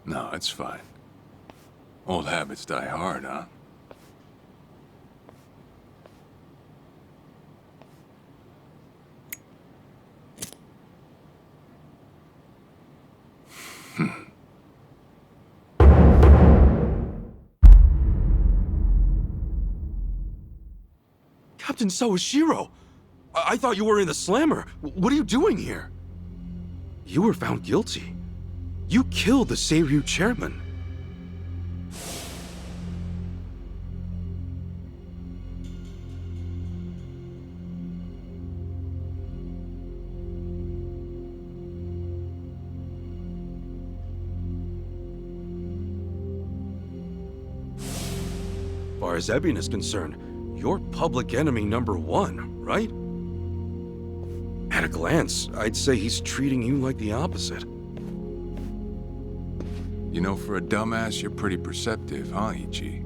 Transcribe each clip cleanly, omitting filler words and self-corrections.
No, it's fine. Old habits die hard, huh? Captain Sawashiro! I thought you were in the slammer. What are you doing here? You were found guilty. You killed the Seiryu chairman. As far as Ebion is concerned, you're public enemy #1, right? At a glance, I'd say he's treating you like the opposite. You know, for a dumbass, you're pretty perceptive, huh, Ichi?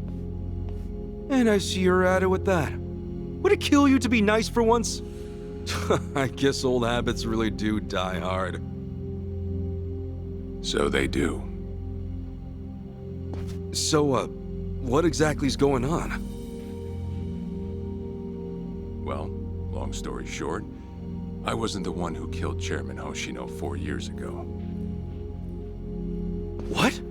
And I see you're at it with that. Would it kill you to be nice for once? I guess old habits really do die hard. So they do. So, what exactly's going on? Well, long story short, I wasn't the one who killed Chairman Hoshino 4 years ago. What?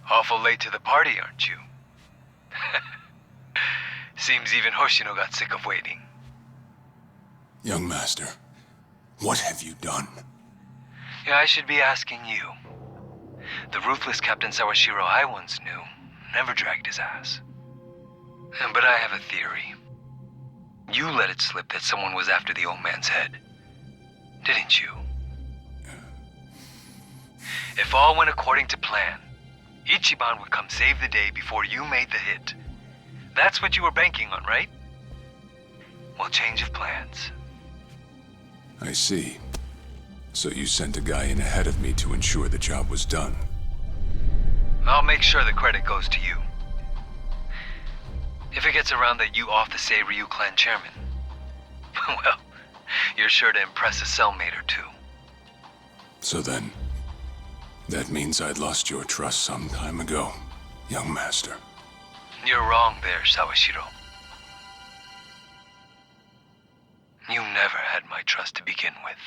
Awful late to the party, aren't you? Seems even Hoshino got sick of waiting. Young master, what have you done? Yeah, I should be asking you. The ruthless Captain Sawashiro I once knew never dragged his ass. But I have a theory. You let it slip that someone was after the old man's head, didn't you? If all went according to plan, Ichiban would come save the day before you made the hit. That's what you were banking on, right? Well, change of plans. I see. So you sent a guy in ahead of me to ensure the job was done. I'll make sure the credit goes to you. If it gets around that you off the Seiryu clan chairman, well, you're sure to impress a cellmate or two. So then, that means I'd lost your trust some time ago, young master. You're wrong there, Sawashiro. You never had my trust to begin with.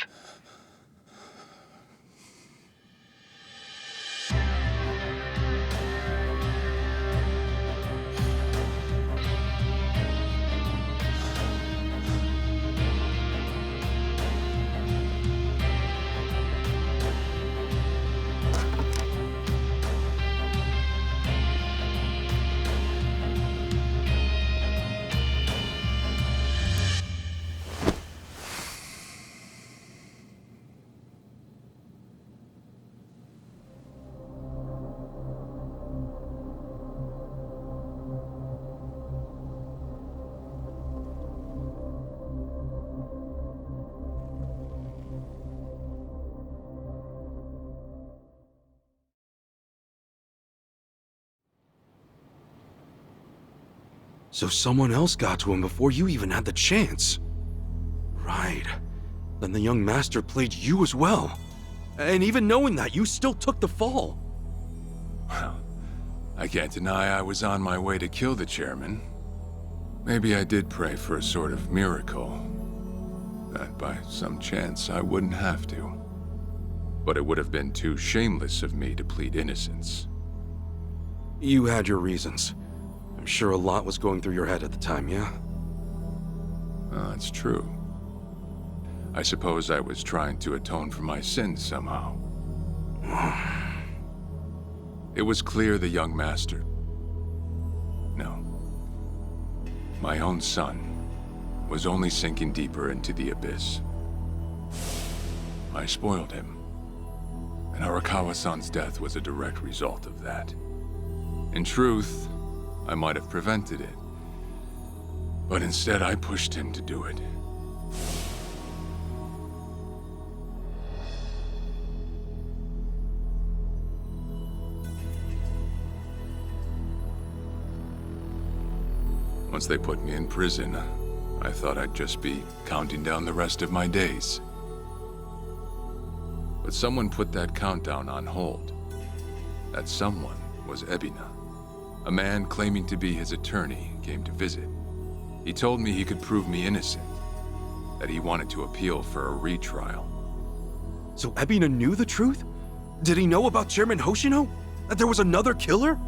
So someone else got to him before you even had the chance. Right. Then the young master played you as well. And even knowing that, you still took the fall. Well, I can't deny I was on my way to kill the chairman. Maybe I did pray for a sort of miracle. That by some chance I wouldn't have to. But it would have been too shameless of me to plead innocence. You had your reasons. I'm sure a lot was going through your head at the time, yeah? That's true. I suppose I was trying to atone for my sins somehow. It was clear the young master... No. My own son was only sinking deeper into the abyss. I spoiled him, and Arakawa-san's death was a direct result of that. In truth, I might have prevented it, but instead I pushed him to do it. Once they put me in prison, I thought I'd just be counting down the rest of my days. But someone put that countdown on hold. That someone was Ebina. A man claiming to be his attorney came to visit. He told me he could prove me innocent, that he wanted to appeal for a retrial. So Ebina knew the truth? Did he know about Chairman Hoshino? That there was another killer?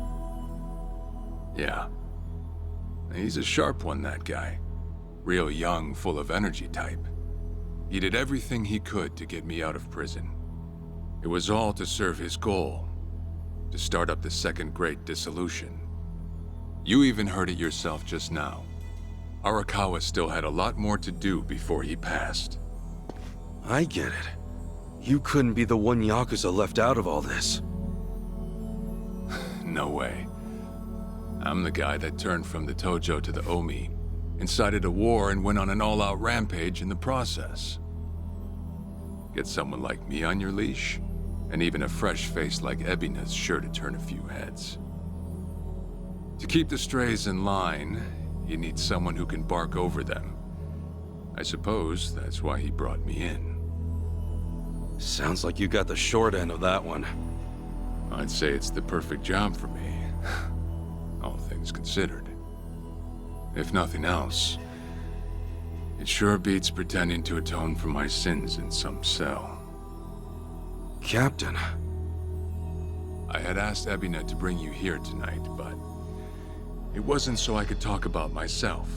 Yeah. He's a sharp one, that guy. Real young, full of energy type. He did everything he could to get me out of prison. It was all to serve his goal, to start up the Second Great Dissolution. You even heard it yourself just now. Arakawa still had a lot more to do before he passed. I get it. You couldn't be the one Yakuza left out of all this. No way. I'm the guy that turned from the Tojo to the Omi, incited a war and went on an all-out rampage in the process. Get someone like me on your leash, and even a fresh face like Ebina's sure to turn a few heads. To keep the strays in line, you need someone who can bark over them. I suppose that's why he brought me in. Sounds like you got the short end of that one. I'd say it's the perfect job for me, all things considered. If nothing else, it sure beats pretending to atone for my sins in some cell. Captain. I had asked Ebina to bring you here tonight, but it wasn't so I could talk about myself.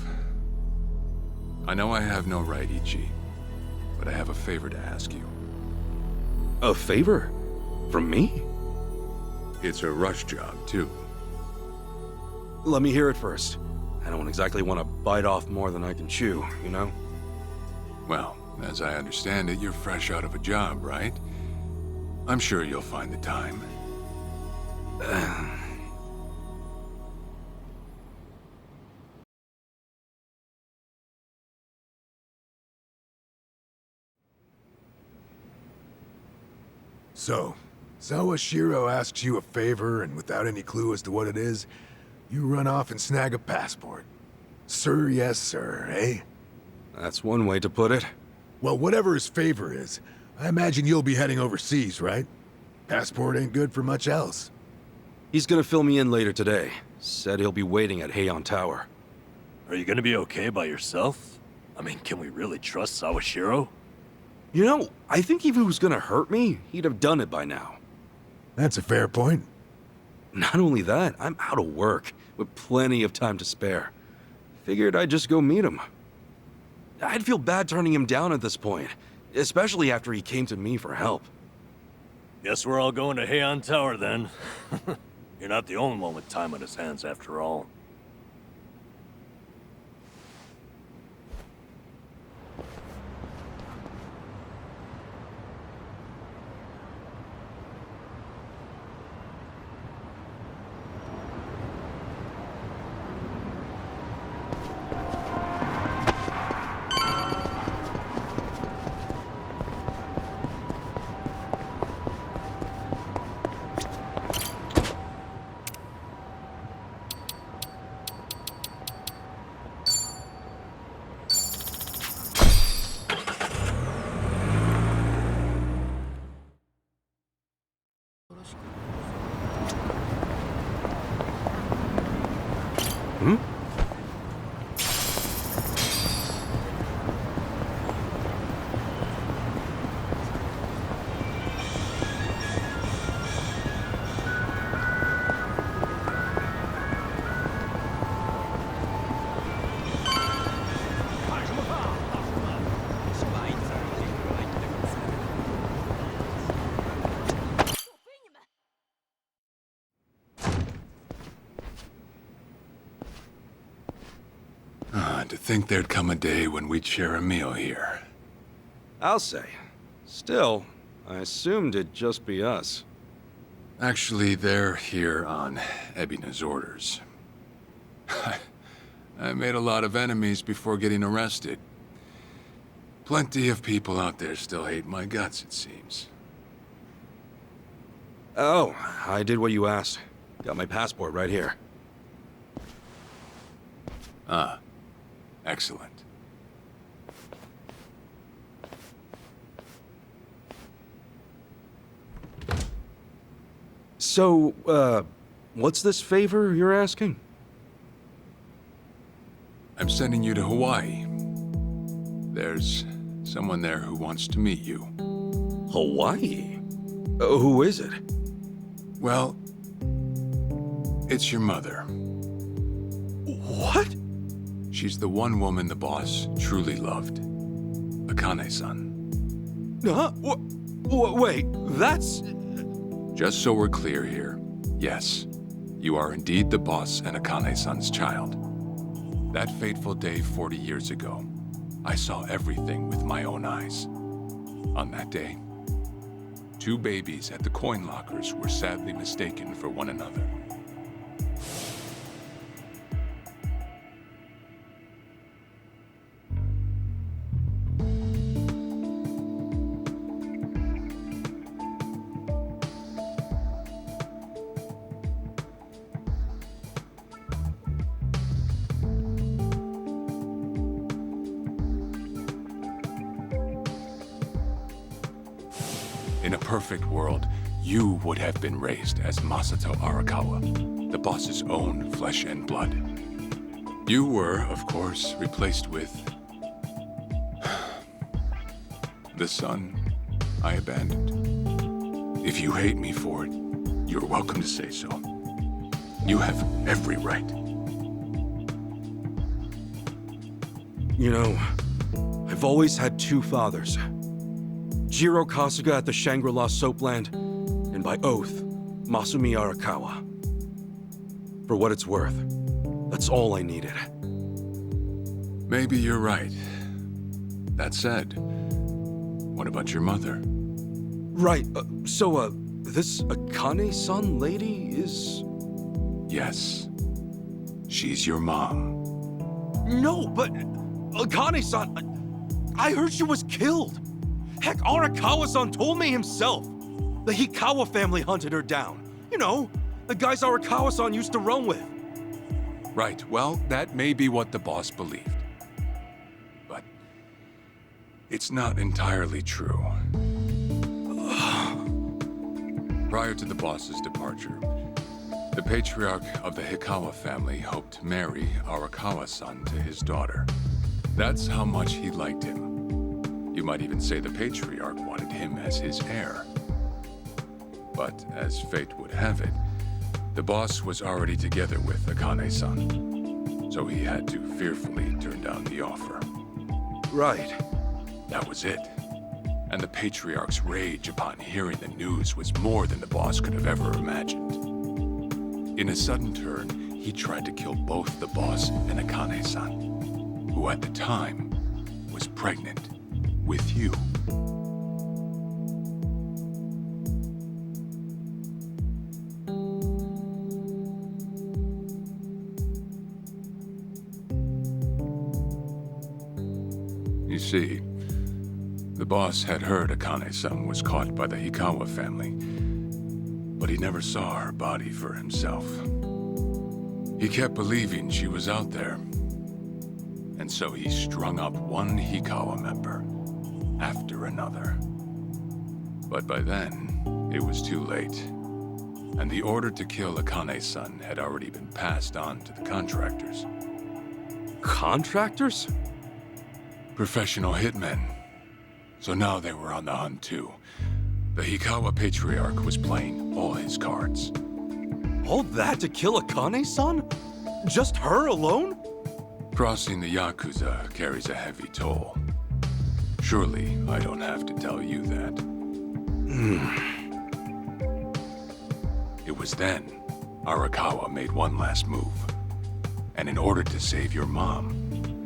I know I have no right, Ichi, but I have a favor to ask you. A favor? From me? It's a rush job, too. Let me hear it first. I don't exactly want to bite off more than I can chew, you know? Well, as I understand it, you're fresh out of a job, right? I'm sure you'll find the time. So, Sawashiro asks you a favor, and without any clue as to what it is, you run off and snag a passport. Sir, yes, sir, eh? That's one way to put it. Well, whatever his favor is, I imagine you'll be heading overseas, right? Passport ain't good for much else. He's gonna fill me in later today. Said he'll be waiting at Heian Tower. Are you gonna be okay by yourself? I mean, can we really trust Sawashiro? You know, I think if he was gonna hurt me, he'd have done it by now. That's a fair point. Not only that, I'm out of work, with plenty of time to spare. Figured I'd just go meet him. I'd feel bad turning him down at this point, especially after he came to me for help. Guess we're all going to Heian Tower then. You're not the only one with time on his hands after all. Hmm? to think there'd come a day when we'd share a meal here. I'll say. Still, I assumed it'd just be us. Actually, they're here on Ebina's orders. I made a lot of enemies before getting arrested. Plenty of people out there still hate my guts, it seems. Oh, I did what you asked. Got my passport right here. Ah, excellent. So, what's this favor you're asking? I'm sending you to Hawaii. There's someone there who wants to meet you. Hawaii? Who is it? Well, it's your mother. What? She's the one woman the boss truly loved. Akane-san. Huh? Wait, that's... Just so we're clear here, yes, you are indeed the boss and Akane-san's child. That fateful day 40 years ago, I saw everything with my own eyes. On that day, 2 babies at the coin lockers were sadly mistaken for one another. In a perfect world, you would have been raised as Masato Arakawa, the boss's own flesh and blood. You were, of course, replaced with... the son I abandoned. If you hate me for it, you're welcome to say so. You have every right. You know, I've always had 2 fathers. Jiro Kasuga at the Shangri-La Soapland, and by oath, Masumi Arakawa. For what it's worth, that's all I needed. Maybe you're right. That said, what about your mother? Right, this Akane-san lady is... Yes. She's your mom. No, but Akane-san, I heard she was killed. Heck, Arakawa-san told me himself. The Hikawa family hunted her down. You know, the guys Arakawa-san used to run with. Right, well, that may be what the boss believed. But it's not entirely true. Prior to the boss's departure, the patriarch of the Hikawa family hoped to marry Arakawa-san to his daughter. That's how much he liked him. You might even say the patriarch wanted him as his heir. But as fate would have it, the boss was already together with Akane-san, so he had to fearfully turn down the offer. Right. That was it. And the patriarch's rage upon hearing the news was more than the boss could have ever imagined. In a sudden turn, he tried to kill both the boss and Akane-san, who at the time was pregnant with you. You see, the boss had heard Akane-san was caught by the Hikawa family, but he never saw her body for himself. He kept believing she was out there, and so he strung up one Hikawa member after another. But by then, it was too late, and the order to kill Akane-san had already been passed on to the contractors. Contractors? Professional hitmen. So now they were on the hunt too. The Hikawa patriarch was playing all his cards. All that to kill Akane-san? Just her alone? Crossing the Yakuza carries a heavy toll. Surely I don't have to tell you that. It was then Arakawa made one last move. And in order to save your mom,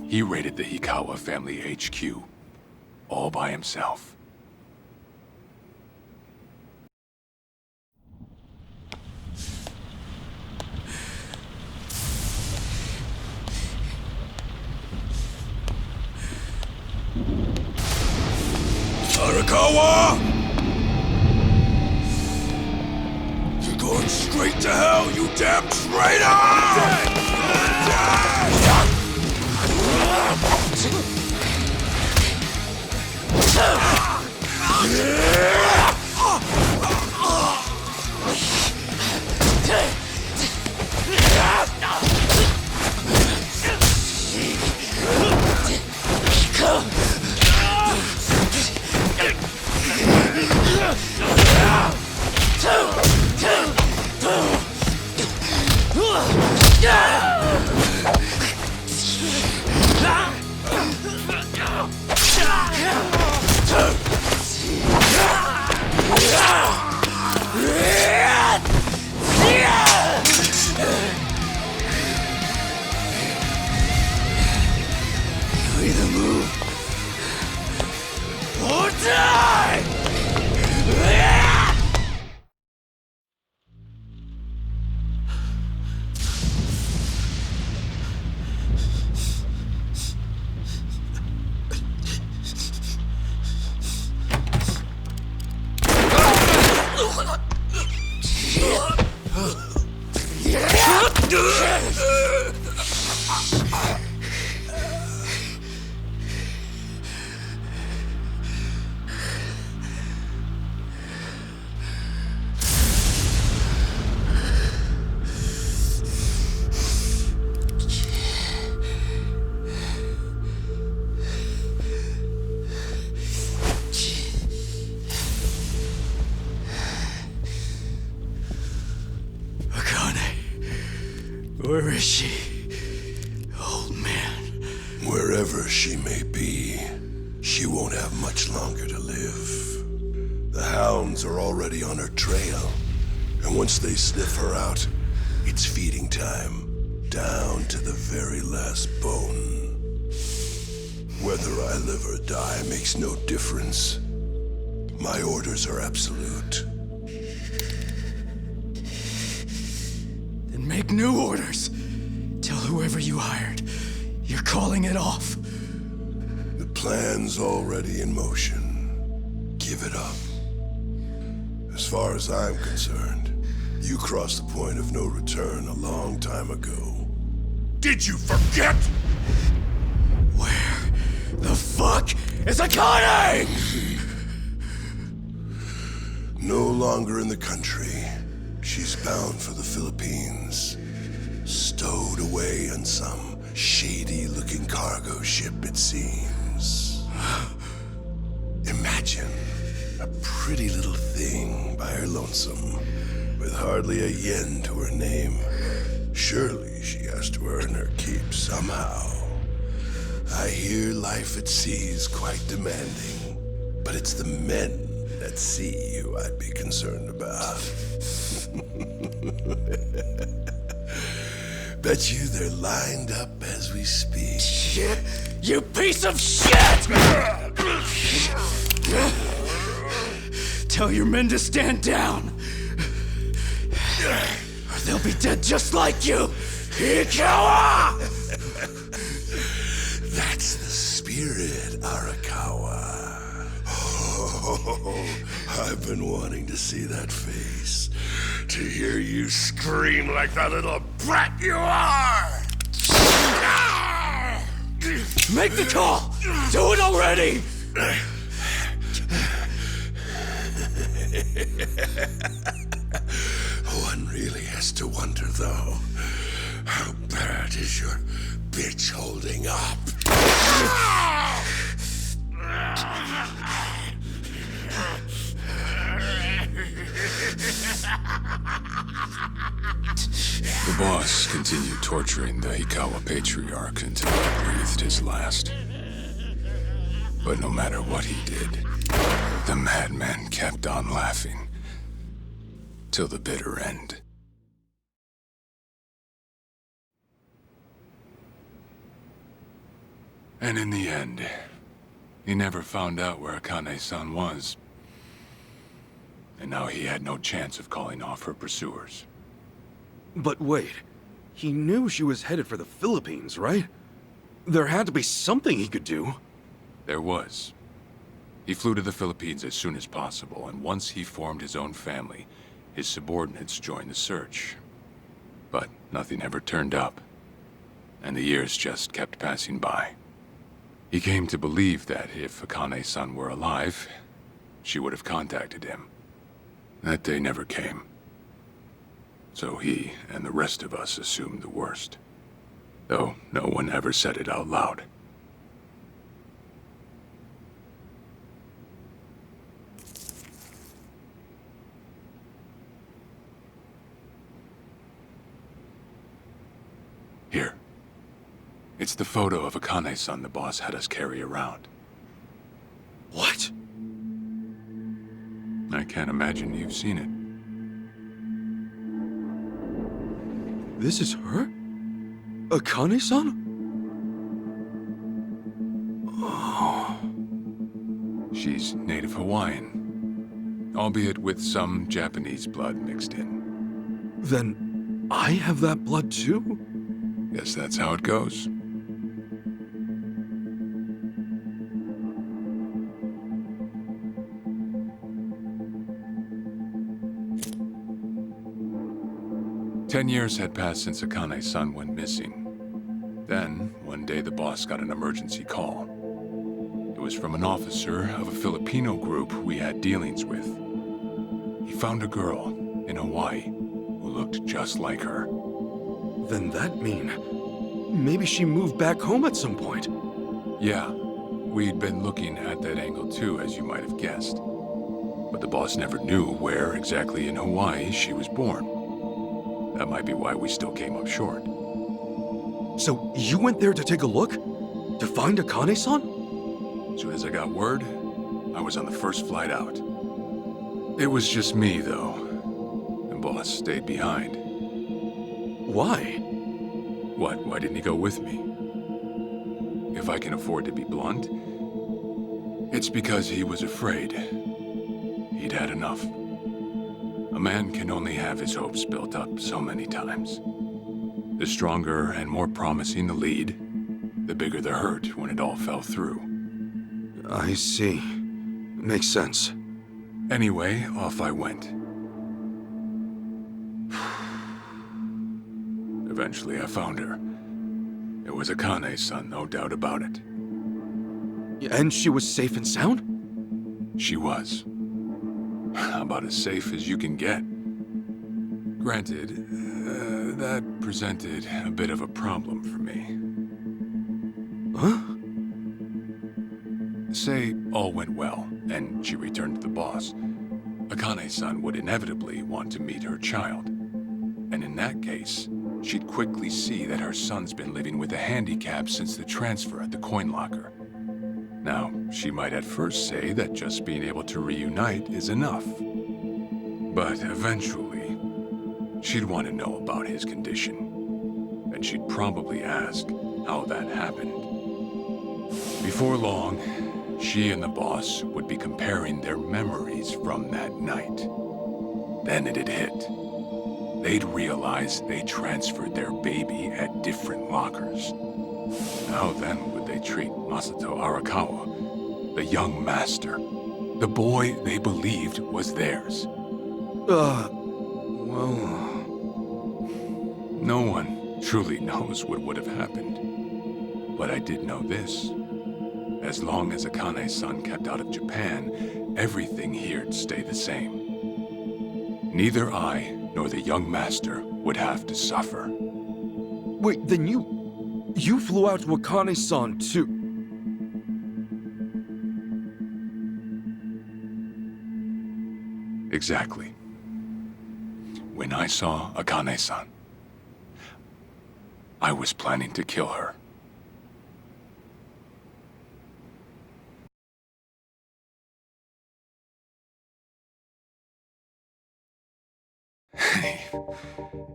he He raided the Hikawa family HQ, all by himself. Arakawa! You're going straight to hell, you damn traitor! You either move or die! Where is she? Old man. Wherever she may be, she won't have much longer to live. The hounds are already on her trail, and once they sniff her out, it's feeding time, down to the very last bone. Whether I live or die makes no difference. My orders are absolute. Then make new orders. Tell whoever you hired, you're calling it off. The plan's already in motion. Give it up. As far as I'm concerned, you crossed the point of no return a long time ago. Did you forget? Where the fuck is Akane? No longer in the country. She's bound for the Philippines. Stowed away on some shady-looking cargo ship, it seems. Imagine a pretty little thing by her lonesome, with hardly a yen to her name. Surely she has to earn her keep somehow. I hear life at sea is quite demanding, but it's the men at sea who I'd be concerned about. Bet you they're lined up as we speak. Shit! You piece of shit! Tell your men to stand down, or they'll be dead just like you, Hikawa! That's the spirit, Arakawa. Oh, I've been wanting to see that face. To hear you scream like the little brat you are! Make the call! Do it already! One really has to wonder, though, how bad is your bitch holding up? The boss continued torturing the Hikawa patriarch until he breathed his last. But no matter what he did, the madman kept on laughing. Till the bitter end. And in the end, he never found out where Akane-san was. And now he had no chance of calling off her pursuers. But wait, he knew she was headed for the Philippines, right? There had to be something he could do. There was. He flew to the Philippines as soon as possible, and once he formed his own family, his subordinates joined the search. But nothing ever turned up, and the years just kept passing by. He came to believe that if Akane-san were alive, she would have contacted him. That day never came. So he and the rest of us assumed the worst. Though no one ever said it out loud. Here. It's the photo of Akane-san the boss had us carry around. What? I can't imagine you've seen it. This is her? Akane-san? Oh. She's native Hawaiian, albeit with some Japanese blood mixed in. Then I have that blood too? Guess that's how it goes. Ten years had passed since Akane-san went missing. Then, one day the boss got an emergency call. It was from an officer of a Filipino group we had dealings with. He found a girl in Hawaii who looked just like her. Then that mean maybe she moved back home at some point. Yeah, we'd been looking at that angle too, as you might have guessed. But the boss never knew where exactly in Hawaii she was born. That might be why we still came up short. So you went there to take a look? To find Akane-san? As soon as I got word, I was on the first flight out. It was just me, though. The boss stayed behind. Why? What? Why didn't he go with me? If I can afford to be blunt, it's because he was afraid. He'd had enough. A man can only have his hopes built up so many times. The stronger and more promising the lead, the bigger the hurt when it all fell through. I see. Makes sense. Anyway, off I went. Eventually I found her. It was Akane-san, no doubt about it. And she was safe and sound? She was. About as safe as you can get. Granted, that presented a bit of a problem for me. Huh? Say all went well, and she returned to the boss. Akane-san would inevitably want to meet her child. And in that case, she'd quickly see that her son's been living with a handicap since the transfer at the coin locker. Now, she might at first say that just being able to reunite is enough. But eventually, she'd want to know about his condition. And she'd probably ask how that happened. Before long, she and the boss would be comparing their memories from that night. Then it'd hit. They'd realize they transferred their baby at different lockers. How then would they treat Masato Arakawa, the young master, the boy they believed was theirs? Well... No one truly knows what would have happened. But I did know this. As long as Akane-san kept out of Japan, everything here'd stay the same. Neither I nor the young master would have to suffer. Wait, then you flew out to Akane-san too? Exactly. When I saw Akane-san, I was planning to kill her.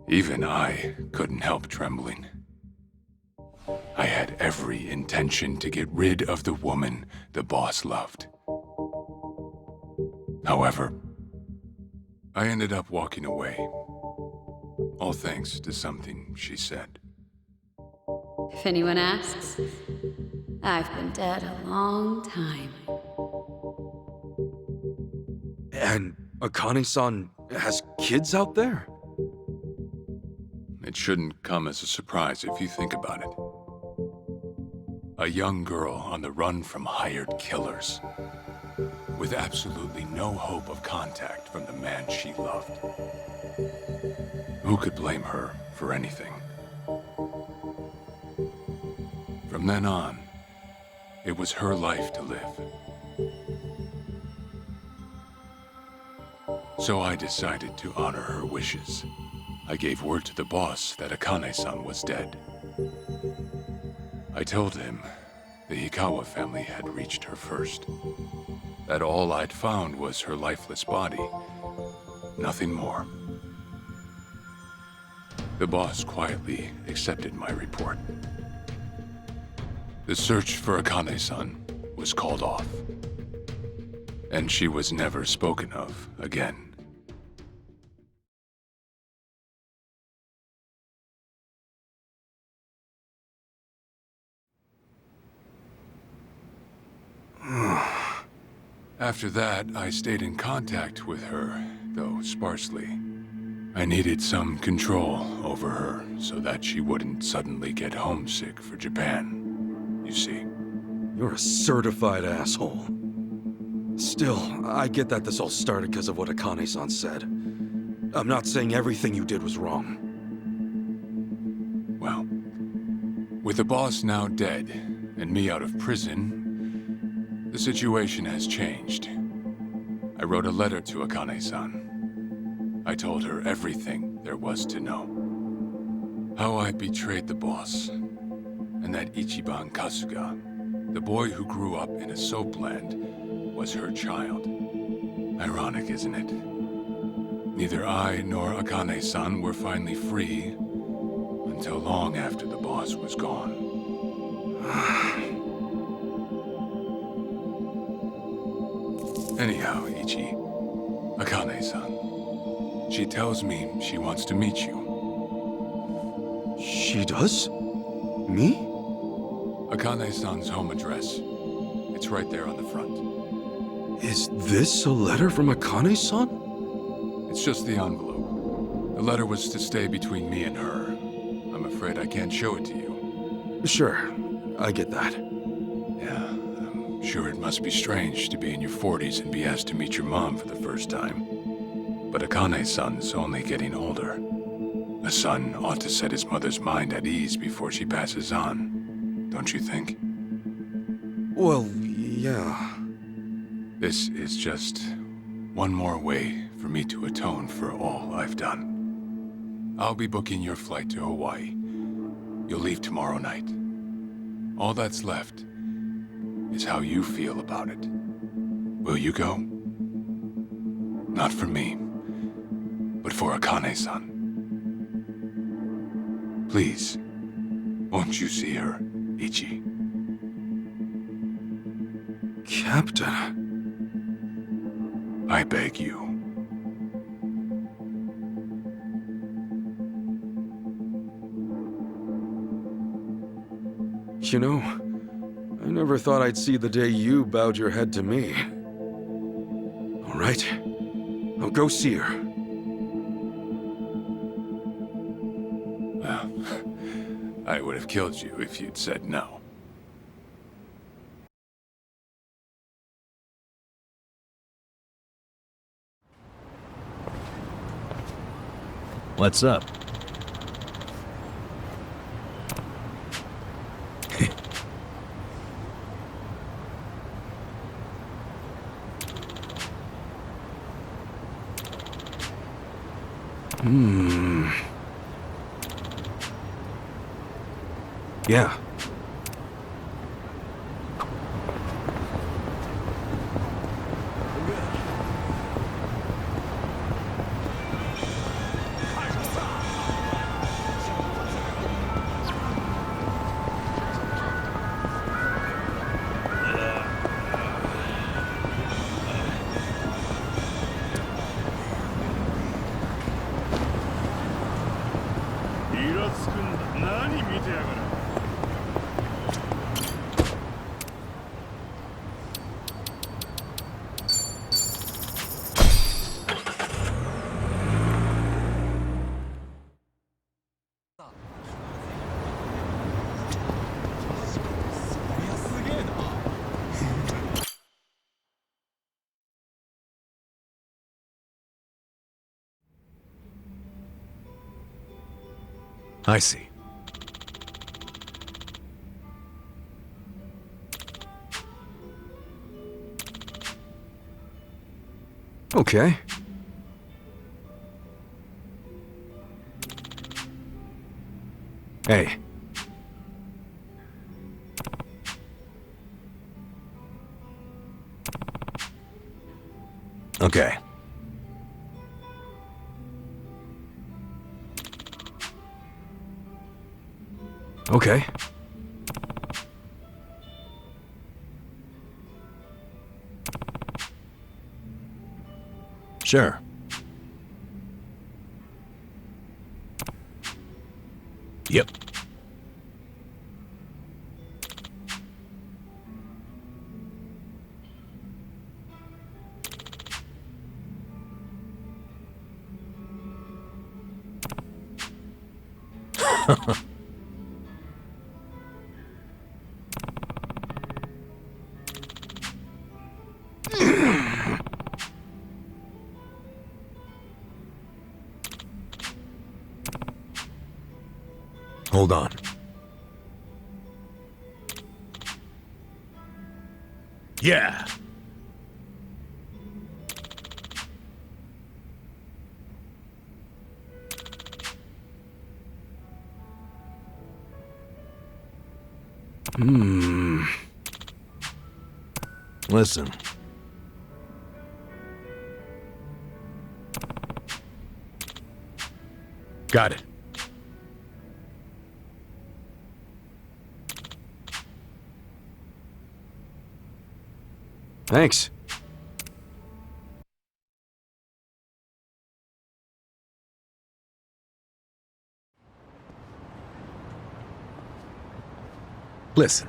Even I couldn't help trembling. I had every intention to get rid of the woman the boss loved. However, I ended up walking away, all thanks to something she said. If anyone asks, I've been dead a long time. And Akane-san has kids out there? It shouldn't come as a surprise if you think about it. A young girl on the run from hired killers, with absolutely no hope of contact from the man she loved. Who could blame her for anything? From then on, it was her life to live. So I decided to honor her wishes. I gave word to the boss that Akane-san was dead. I told him the Hikawa family had reached her first. That all I'd found was her lifeless body. Nothing more. The boss quietly accepted my report. The search for Akane-san was called off. And she was never spoken of again. After that, I stayed in contact with her, though sparsely. I needed some control over her so that she wouldn't suddenly get homesick for Japan, you see. You're a certified asshole. Still, I get that this all started because of what Akane-san said. I'm not saying everything you did was wrong. Well, with the boss now dead and me out of prison, the situation has changed. I wrote a letter to Akane-san. I told her everything there was to know. How I betrayed the boss, and that Ichiban Kasuga, the boy who grew up in a soapland, was her child. Ironic, isn't it? Neither I nor Akane-san were finally free until long after the boss was gone. Anyhow, Ichi, Akane-san, she tells me she wants to meet you. She does? Me? Akane-san's home address. It's right there on the front. Is this a letter from Akane-san? It's just the envelope. The letter was to stay between me and her. I'm afraid I can't show it to you. Sure, I get that. Yeah, I'm sure it must be strange to be in your 40s and be asked to meet your mom for the first time. But Akane-san's only getting older. A son ought to set his mother's mind at ease before she passes on, don't you think? Well, yeah. This is just one more way for me to atone for all I've done. I'll be booking your flight to Hawaii. You'll leave tomorrow night. All that's left is how you feel about it. Will you go? Not for me, but for Akane-san. Please, won't you see her, Ichi? Captain. I beg you. You know, I never thought I'd see the day you bowed your head to me. All right, I'll go see her. Well, I would have killed you if you'd said no. What's up? Yeah. つくんだ。何見てやがる。I see. Okay. Hey. Okay. Okay. Sure. Yep. Hold on. Yeah. Listen. Got it. Thanks. Listen.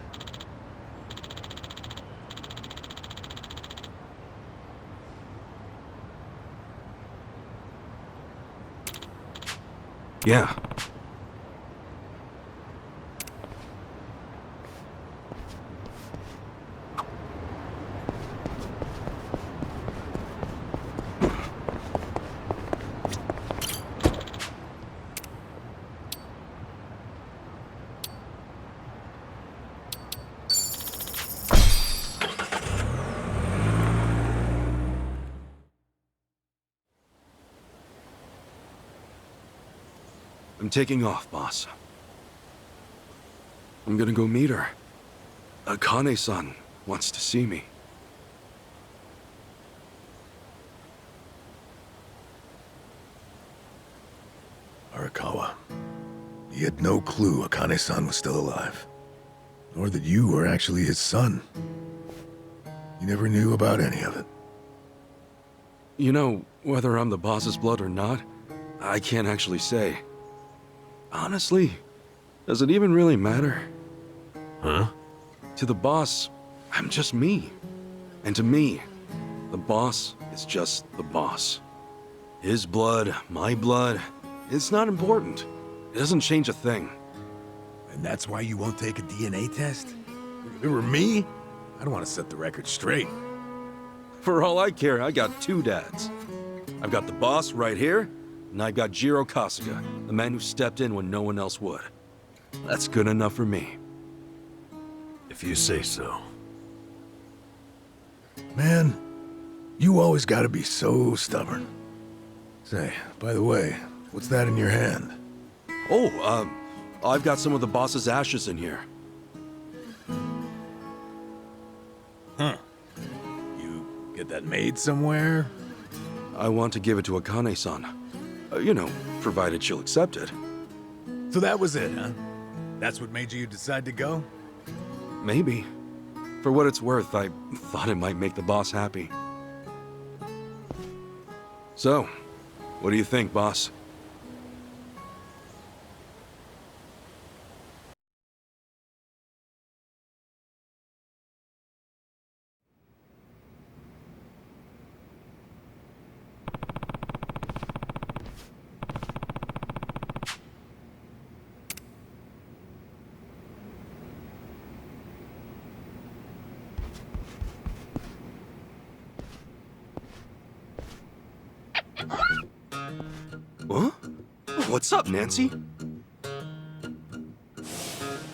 Yeah. I'm taking off, boss. I'm gonna go meet her. Akane-san wants to see me. Arakawa. He had no clue Akane-san was still alive. Nor that you were actually his son. He never knew about any of it. You know, whether I'm the boss's blood or not, I can't actually say. Honestly, does it even really matter? Huh? To the boss, I'm just me. And to me, the boss is just the boss. His blood, my blood, it's not important. It doesn't change a thing. And that's why you won't take a DNA test? If it were me, I'd want to set the record straight. For all I care, I got two dads. I've got the boss right here, and I've got Jiro Kasuga, the man who stepped in when no one else would. That's good enough for me. If you say so. Man, you always gotta be so stubborn. Say, by the way, what's that in your hand? Oh, I've got some of the boss's ashes in here. Huh. You get that made somewhere? I want to give it to Akane-san. You know, provided she'll accept it. So that was it, huh? That's what made you decide to go? Maybe. For what it's worth, I thought it might make the boss happy. So, what do you think, boss? Huh? What's up, Nancy?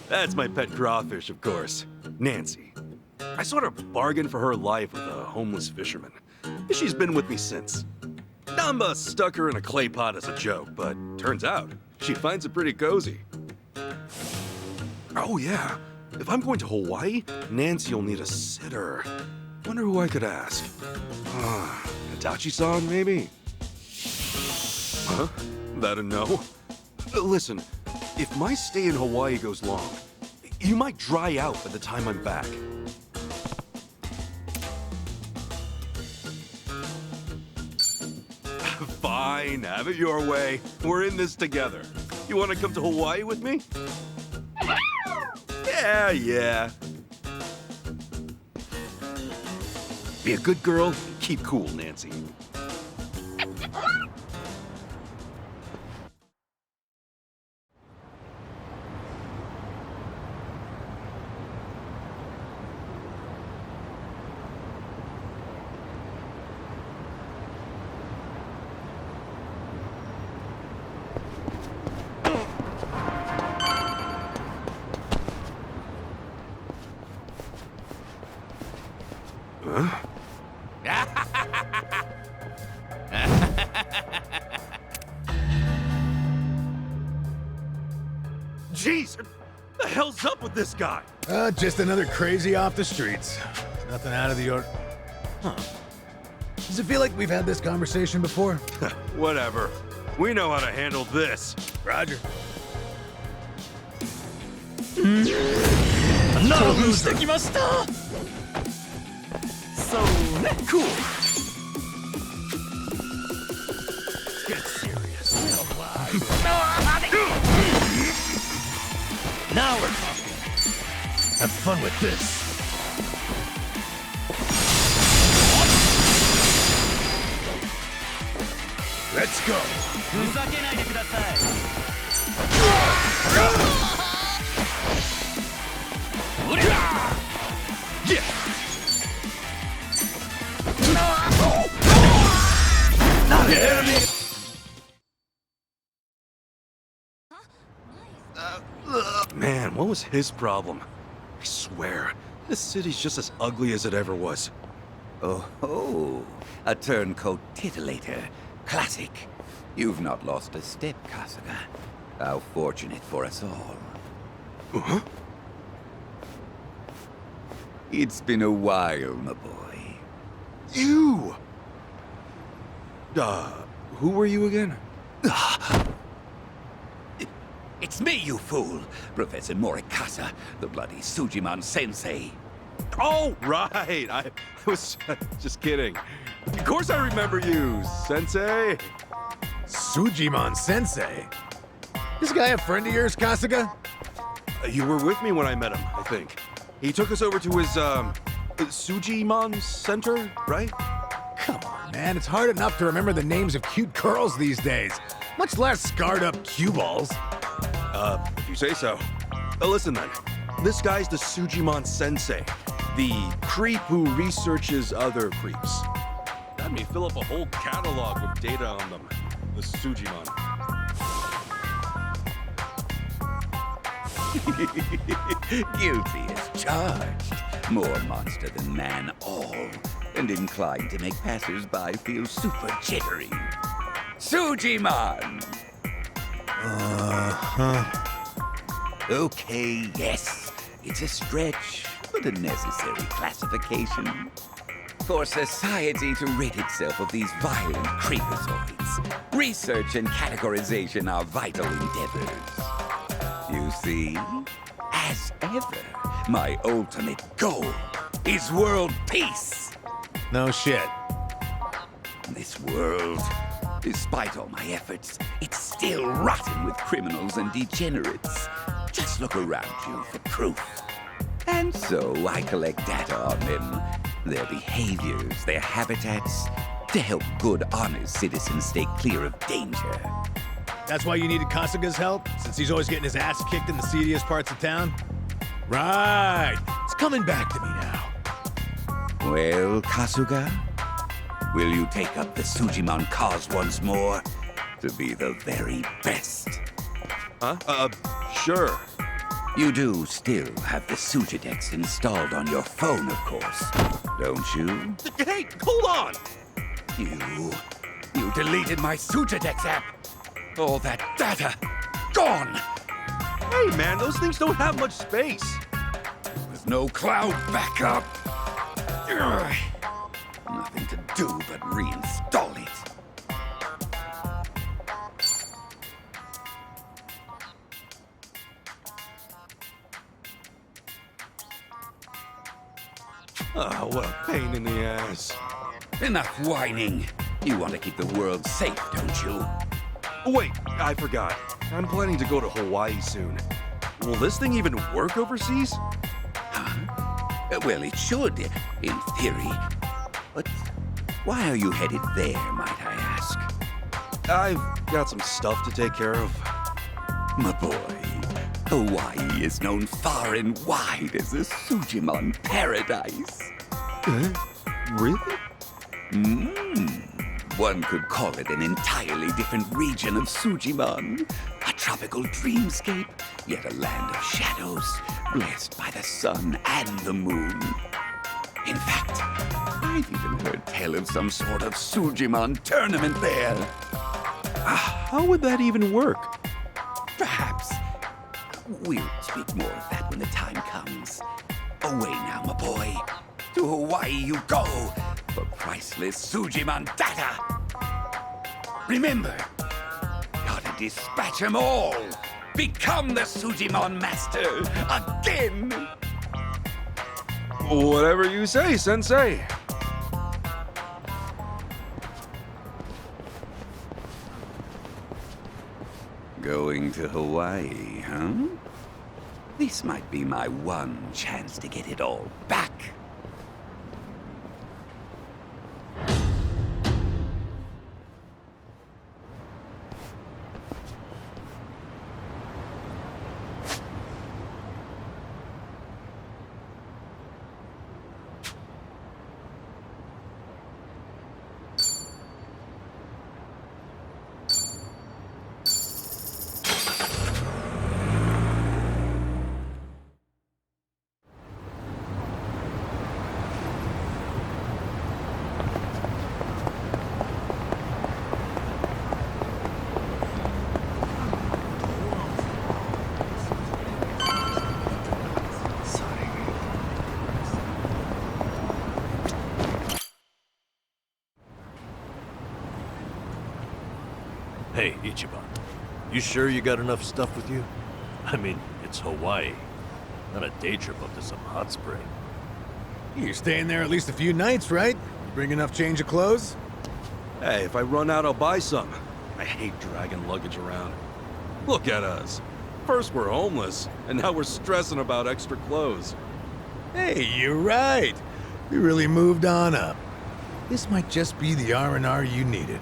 That's my pet crawfish, of course. Nancy. I sort of bargained for her life with a homeless fisherman. She's been with me since. Namba stuck her in a clay pot as a joke, but turns out she finds it pretty cozy. Oh yeah, if I'm going to Hawaii, Nancy'll need a sitter. Wonder who I could ask. Itachi-san, maybe? Huh? That a no? Listen, if my stay in Hawaii goes long, you might dry out by the time I'm back. Fine, have it your way. We're in this together. You want to come to Hawaii with me? Yeah. Be a good girl, keep cool, Nancy. Jeez, what the hell's up with this guy? Just another crazy off the streets. Nothing out of the ordinary. Huh. Does it feel like we've had this conversation before? Whatever. We know how to handle this. Roger. Cool. Get serious. Now we're talking. Have fun with this. Let's go. Yeah. Not an enemy. Man, what was his problem? I swear, this city's just as ugly as it ever was. Oh, a turncoat titillator. Classic. You've not lost a step, Kasuga. How fortunate for us all. Huh? It's been a while, my boy. You! Who were you again? It's me, you fool! Professor Morikasa, the bloody Sujiman sensei. Oh, right! I was just kidding. Of course I remember you, Sensei! Sujiman Sensei? This guy a friend of yours, Kasuga? You were with me when I met him, I think. He took us over to his, Sujiman Center, right? Come on, man. It's hard enough to remember the names of cute girls these days, much less scarred-up cue balls. If you say so. Listen then. This guy's the Sujiman Sensei, the creep who researches other creeps. Had me fill up a whole catalog with data on them. The Sujiman. Guilty as charged. More monster than man all, and inclined to make passers-by feel super jittery. Sujiman! Okay, yes. It's a stretch, but a necessary classification. For society to rid itself of these violent creepazoids, research and categorization are vital endeavors. You see, as ever, my ultimate goal is world peace. No shit. This world, despite all my efforts, it's still rotten with criminals and degenerates. Just look around you for proof. And so I collect data on them, their behaviors, their habitats, to help good, honest citizens stay clear of danger. That's why you needed Kasuga's help, since he's always getting his ass kicked in the seediest parts of town? Right. It's coming back to me now. Well, Kasuga, will you take up the Sujiman cause once more? to be the very best. Huh? Sure. You do still have the Sujidex installed on your phone, of course, don't you? Hey, hold on! You deleted my Sujidex app. All that data, gone. Hey, man, those things don't have much space. With no cloud backup. Ugh. Nothing to do but reinstall it. Oh, what a pain in the ass. Enough whining. You want to keep the world safe, don't you? Wait, I forgot. I'm planning to go to Hawaii soon. Will this thing even work overseas? Huh? Well, it should, in theory. But why are you headed there, might I ask? I've got some stuff to take care of. My boy, Hawaii is known far and wide as a Sujimon paradise. Really? One could call it an entirely different region of Sujimon. A tropical dreamscape, yet a land of shadows, blessed by the sun and the moon. In fact, I've even heard tell of some sort of Sujimon tournament there. How would that even work? Perhaps. We'll speak more of that when the time comes. Away now, my boy. To Hawaii you go for priceless Sujimon data. Remember, gotta dispatch 'em all. Become the Sujimon master again. Whatever you say, Sensei. Going to Hawaii, huh? This might be my one chance to get it all back. Hey, Ichiban. You sure you got enough stuff with you? I mean, it's Hawaii. Not a day trip up to some hot spring. You're staying there at least a few nights, right? You bring enough change of clothes? Hey, if I run out, I'll buy some. I hate dragging luggage around. Look at us. First we're homeless, and now we're stressing about extra clothes. Hey, you're right. We really moved on up. This might just be the R&R you needed.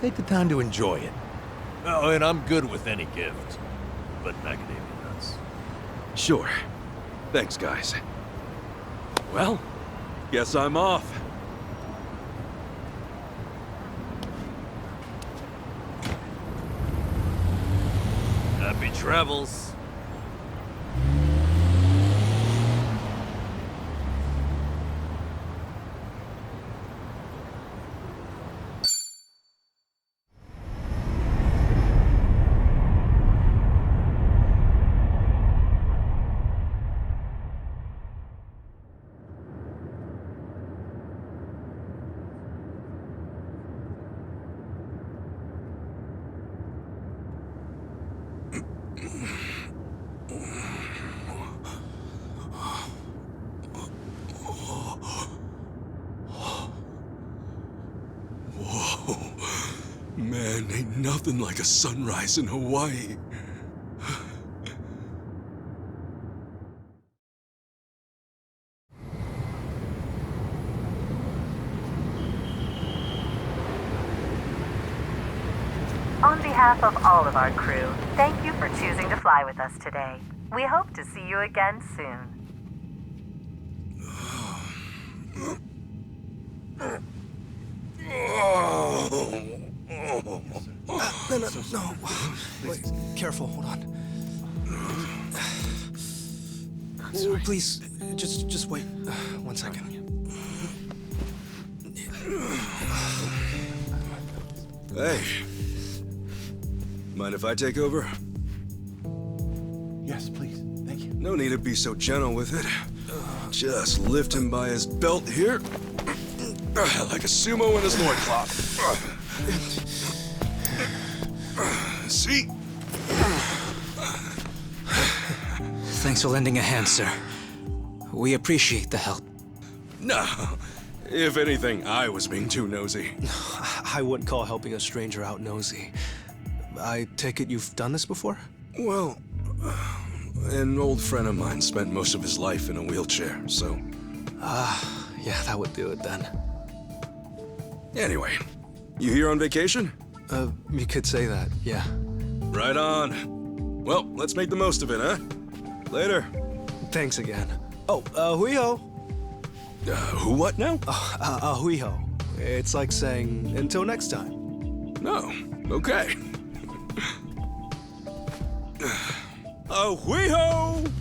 Take the time to enjoy it. Oh, and I'm good with any gift. But macadamia nuts. Sure. Thanks, guys. Well, guess I'm off. Happy travels. Man, ain't nothing like a sunrise in Hawaii. On behalf of all of our crew, thank you for choosing to fly with us today. We hope to see you again soon. Oh. No. Wait, careful, hold on. Oh, please, just wait 1 second. Hey. Mind if I take over? Yes, please. Thank you. No need to be so gentle with it. Just lift him by his belt here. Like a sumo in his loincloth. See? Thanks for lending a hand, sir. We appreciate the help. No. If anything, I was being too nosy. I wouldn't call helping a stranger out nosy. I take it you've done this before? Well, an old friend of mine spent most of his life in a wheelchair, so... Yeah, that would do it then. Anyway, you here on vacation? You could say that, yeah. Right on. Well, let's make the most of it, huh? Later. Thanks again. Oh, huiho. Who what now? Huiho. It's like saying, until next time. No. Okay. Huiho!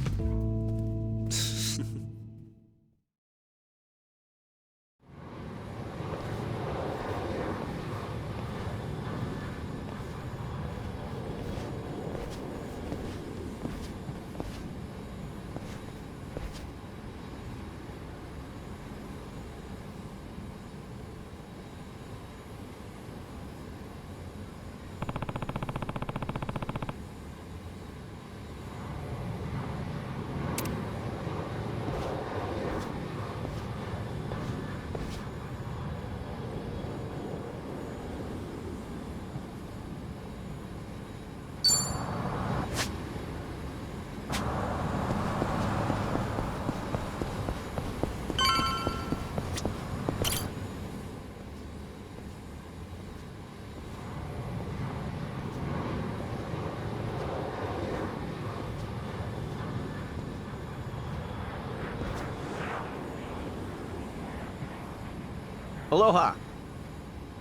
Aloha.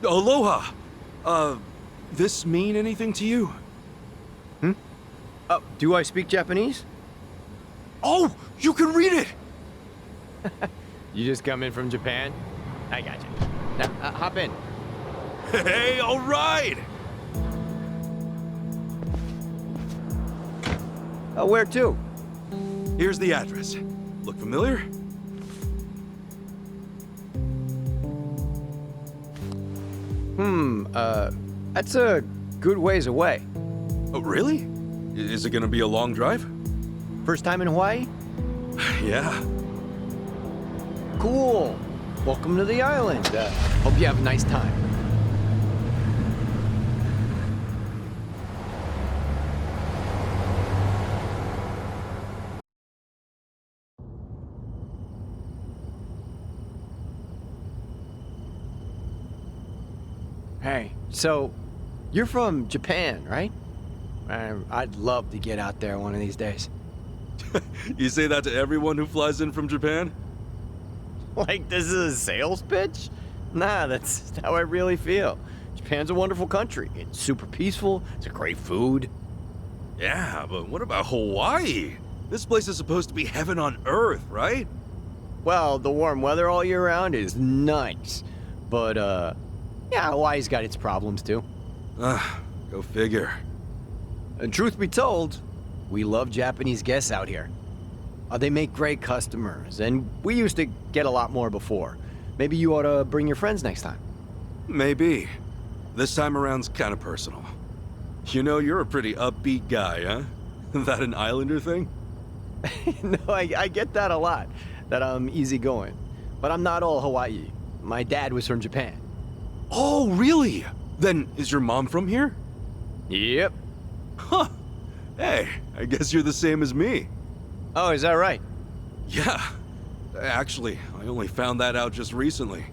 Aloha! This mean anything to you? Do I speak Japanese? Oh! You can read it! You just come in from Japan? I got you. Now, hop in. Hey, all right! Where to? Here's the address. Look familiar? That's a good ways away. Oh, really? Is it gonna be a long drive? First time in Hawaii? Yeah. Cool. Welcome to the island. Hope you have a nice time. Hey, so you're from Japan, right? I'd love to get out there one of these days. You say that to everyone who flies in from Japan? Like this is a sales pitch? Nah, that's how I really feel. Japan's a wonderful country. It's super peaceful. It's a great food. Yeah, but what about Hawaii? This place is supposed to be heaven on earth, right? Well, the warm weather all year round is nice. But, yeah, Hawaii's got its problems too. Go figure. And truth be told, we love Japanese guests out here. They make great customers, and we used to get a lot more before. Maybe you ought to bring your friends next time. Maybe. This time around's kind of personal. You know, you're a pretty upbeat guy, huh? That an Islander thing? No, I get that a lot, that I'm easygoing. But I'm not all Hawaii. My dad was from Japan. Oh, really? Then is your mom from here? Yep. Huh. Hey, I guess you're the same as me. Oh, is that right? Yeah. Actually, I only found that out just recently.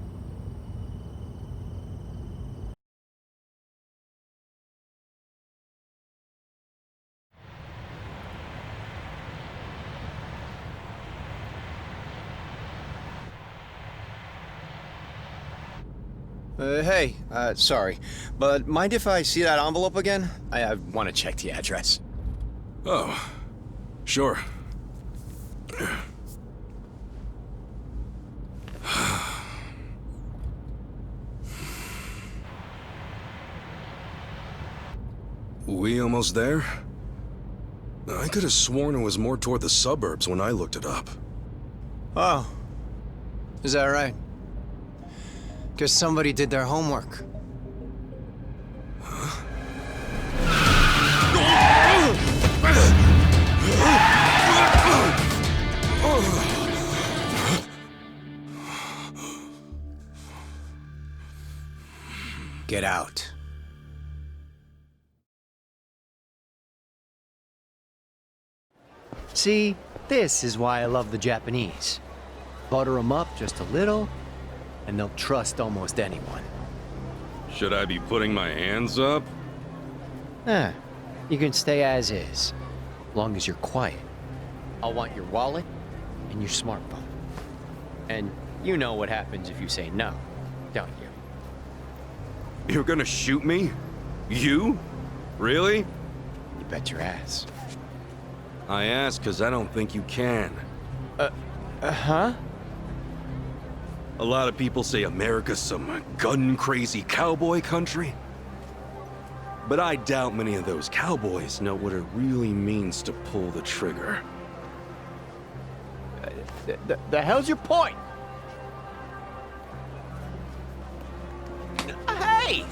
Hey, sorry, but mind if I see that envelope again? I want to check the address. Oh, sure. We almost there? I could have sworn it was more toward the suburbs when I looked it up. Oh, is that right? Guess somebody did their homework. Get out. See, this is why I love the Japanese. Butter them up just a little, and they'll trust almost anyone. Should I be putting my hands up? You can stay as is, long as you're quiet. I'll want your wallet and your smartphone. And you know what happens if you say no, don't you? You're gonna shoot me? You? Really? You bet your ass. I ask because I don't think you can. Huh? A lot of people say America's some gun-crazy cowboy country. But I doubt many of those cowboys know what it really means to pull the trigger. The hell's your point? Hey!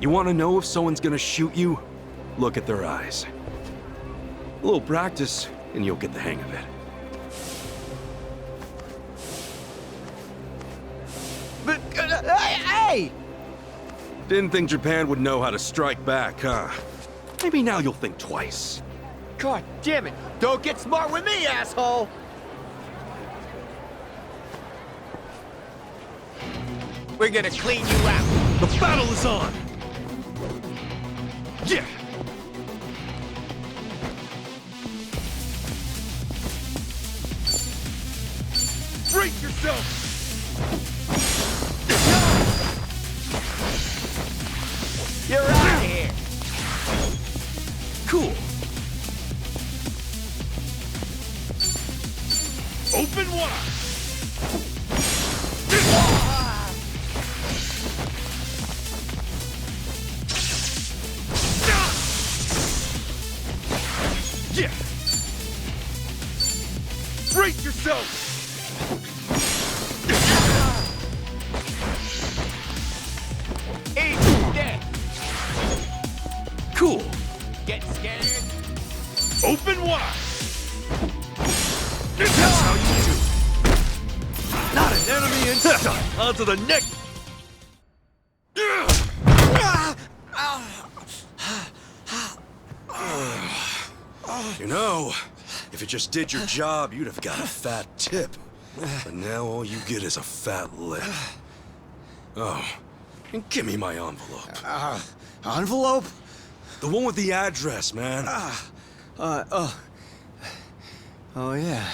You want to know if someone's gonna shoot you? Look at their eyes. A little practice, and you'll get the hang of it. But, hey! Didn't think Japan would know how to strike back, huh? Maybe now you'll think twice. God damn it! Don't get smart with me, asshole! We're gonna clean you out. The battle is on! Yeah! Brace yourself! You're out of here! Cool. Open wide! Yeah! Brace yourself! Eat dead! Cool. Get scared? Open wide! That's how you do it. Not an enemy in sight. Onto the neck. You know, if it just did your job, you'd have got a fat tip. But now all you get is a fat lip. Oh, and give me my envelope. Envelope? The one with the address, man. Oh yeah.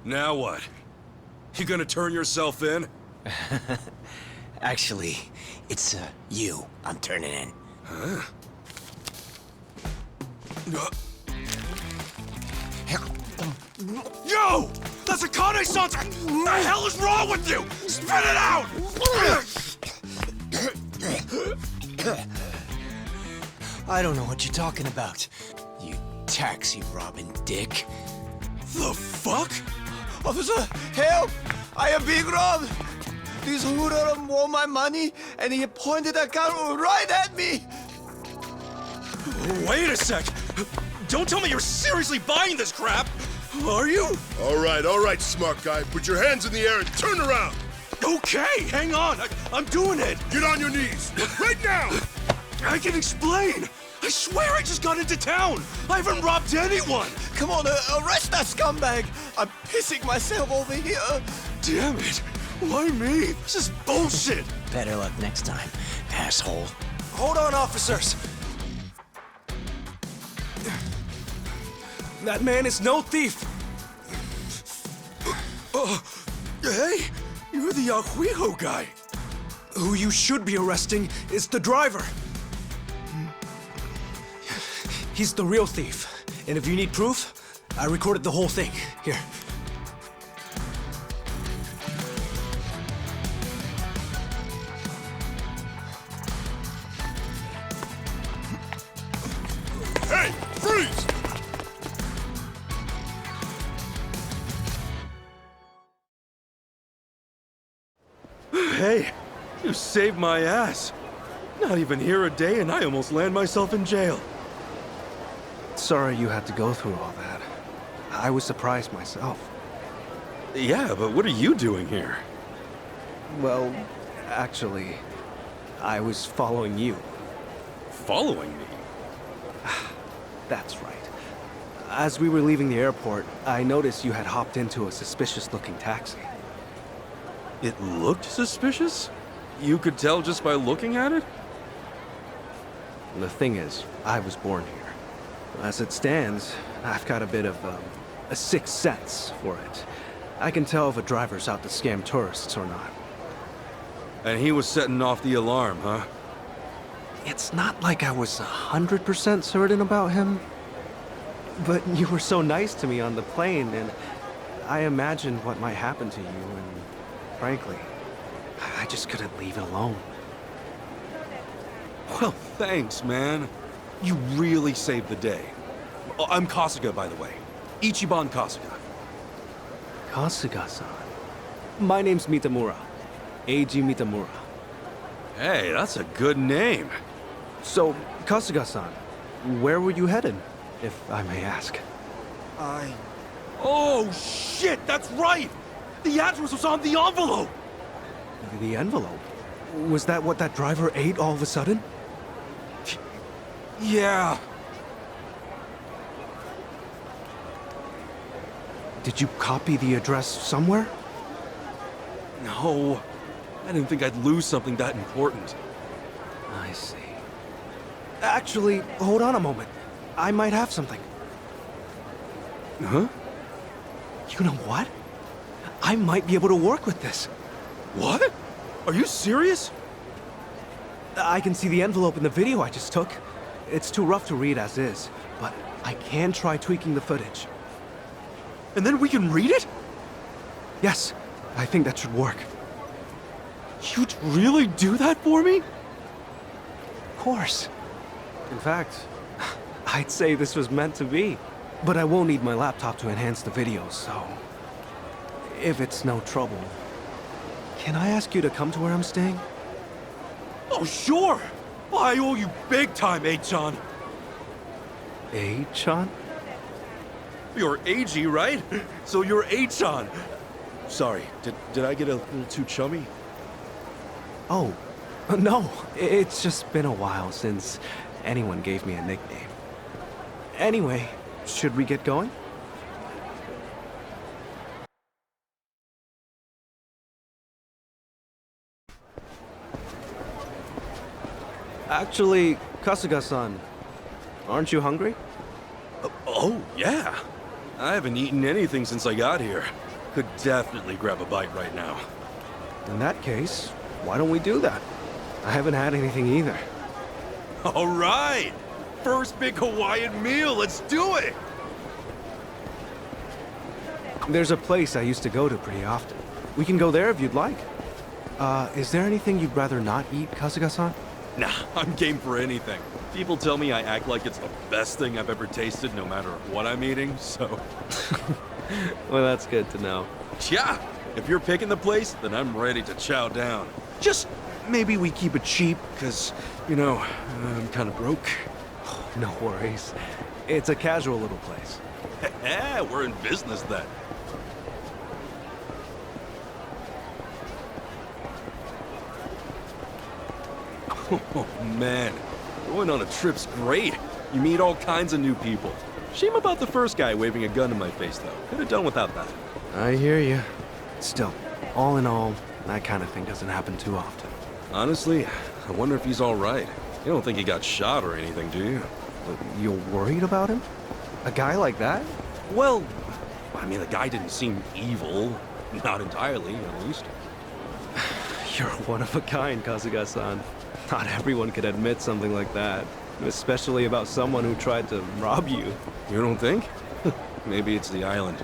Now what? You gonna turn yourself in? Actually, it's you I'm turning in. Huh? Yo! That's a Kane-san! What the hell is wrong with you? Spit it out! I don't know what you're talking about, you taxi-robbing dick. The fuck? Officer, help! I am being robbed! This hoodlum won my money, and he pointed a gun right at me! Wait a sec! Don't tell me you're seriously buying this crap! Are you? All right, smart guy. Put your hands in the air and turn around. Okay, hang on. I'm doing it. Get on your knees. Right now. I can explain. I swear I just got into town. I haven't robbed anyone. Come on, arrest that scumbag! I'm pissing myself over here! Damn it. Why me? This is bullshit. Better luck next time, asshole. Hold on, officers. That man is no thief! Hey, you're the Ahuijo guy. Who you should be arresting is the driver. He's the real thief. And if you need proof, I recorded the whole thing. Here. Hey, freeze! Hey, you saved my ass. Not even here a day and I almost land myself in jail. Sorry you had to go through all that. I was surprised myself. Yeah, but what are you doing here? Well, actually, I was following you. Following me? That's right. As we were leaving the airport, I noticed you had hopped into a suspicious-looking taxi. It looked suspicious? You could tell just by looking at it? The thing is, I was born here. As it stands, I've got a bit of a sixth sense for it. I can tell if a driver's out to scam tourists or not. And he was setting off the alarm, huh? It's not like I was 100% certain about him. But you were so nice to me on the plane, and I imagined what might happen to you, and frankly, I just couldn't leave it alone. Well, thanks, man. You really saved the day. Oh, I'm Kasuga, by the way. Ichiban Kasuga. Kasuga-san. My name's Mitamura. Eiji Mitamura. Hey, that's a good name. So, Kasuga-san, where were you headed, if I may ask? Oh, shit, that's right! The address was on the envelope! The envelope? Was that what that driver ate all of a sudden? Yeah. Did you copy the address somewhere? No. I didn't think I'd lose something that important. I see. Actually, hold on a moment. I might have something. Huh? You know what? I might be able to work with this. What? Are you serious? I can see the envelope in the video I just took. It's too rough to read as is, but I can try tweaking the footage. And then we can read it? Yes, I think that should work. You'd really do that for me? Of course. In fact, I'd say this was meant to be. But I will need my laptop to enhance the video, so... if it's no trouble, can I ask you to come to where I'm staying? Oh, sure! I owe you big time, A-chan. A-chan? You're Eiji, right? So you're A-chan. Sorry, did I get a little too chummy? Oh, no. It's just been a while since anyone gave me a nickname. Anyway, should we get going? Actually, Kasuga-san, aren't you hungry? Oh, yeah. I haven't eaten anything since I got here. Could definitely grab a bite right now. In that case, why don't we do that? I haven't had anything either. All right! First big Hawaiian meal, let's do it! There's a place I used to go to pretty often. We can go there if you'd like. Is there anything you'd rather not eat, Kasuga-san? Nah, I'm game for anything. People tell me I act like it's the best thing I've ever tasted no matter what I'm eating, so... Well, that's good to know. Yeah, if you're picking the place, then I'm ready to chow down. Just maybe we keep it cheap, because, you know, I'm kind of broke. No worries. It's a casual little place. Yeah, we're in business then. Oh, man. Going on a trip's great. You meet all kinds of new people. Shame about the first guy waving a gun in my face, though. Could have done without that. I hear you. Still, all in all, that kind of thing doesn't happen too often. Honestly, I wonder if he's all right. You don't think he got shot or anything, do you? But you're worried about him? A guy like that? Well, I mean, the guy didn't seem evil. Not entirely, at least. You're one of a kind, Kasuga-san. Not everyone could admit something like that, especially about someone who tried to rob you. You don't think? Maybe it's the island.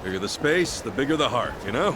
Bigger the space, the bigger the heart, you know?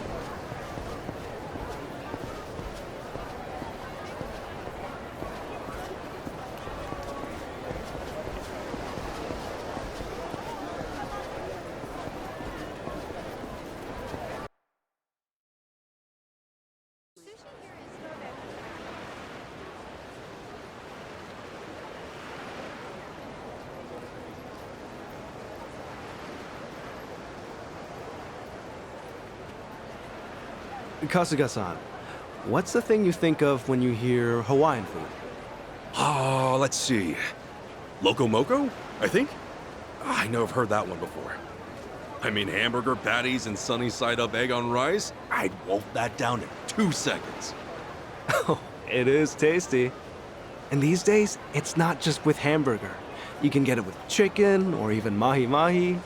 Kasuga-san, what's the thing you think of when you hear Hawaiian food? Oh, let's see. Loco Moco, I think? I know I've heard that one before. I mean, hamburger patties and sunny side up egg on rice? I'd wolf that down in 2 seconds. Oh, it is tasty. And these days, it's not just with hamburger. You can get it with chicken or even mahi-mahi.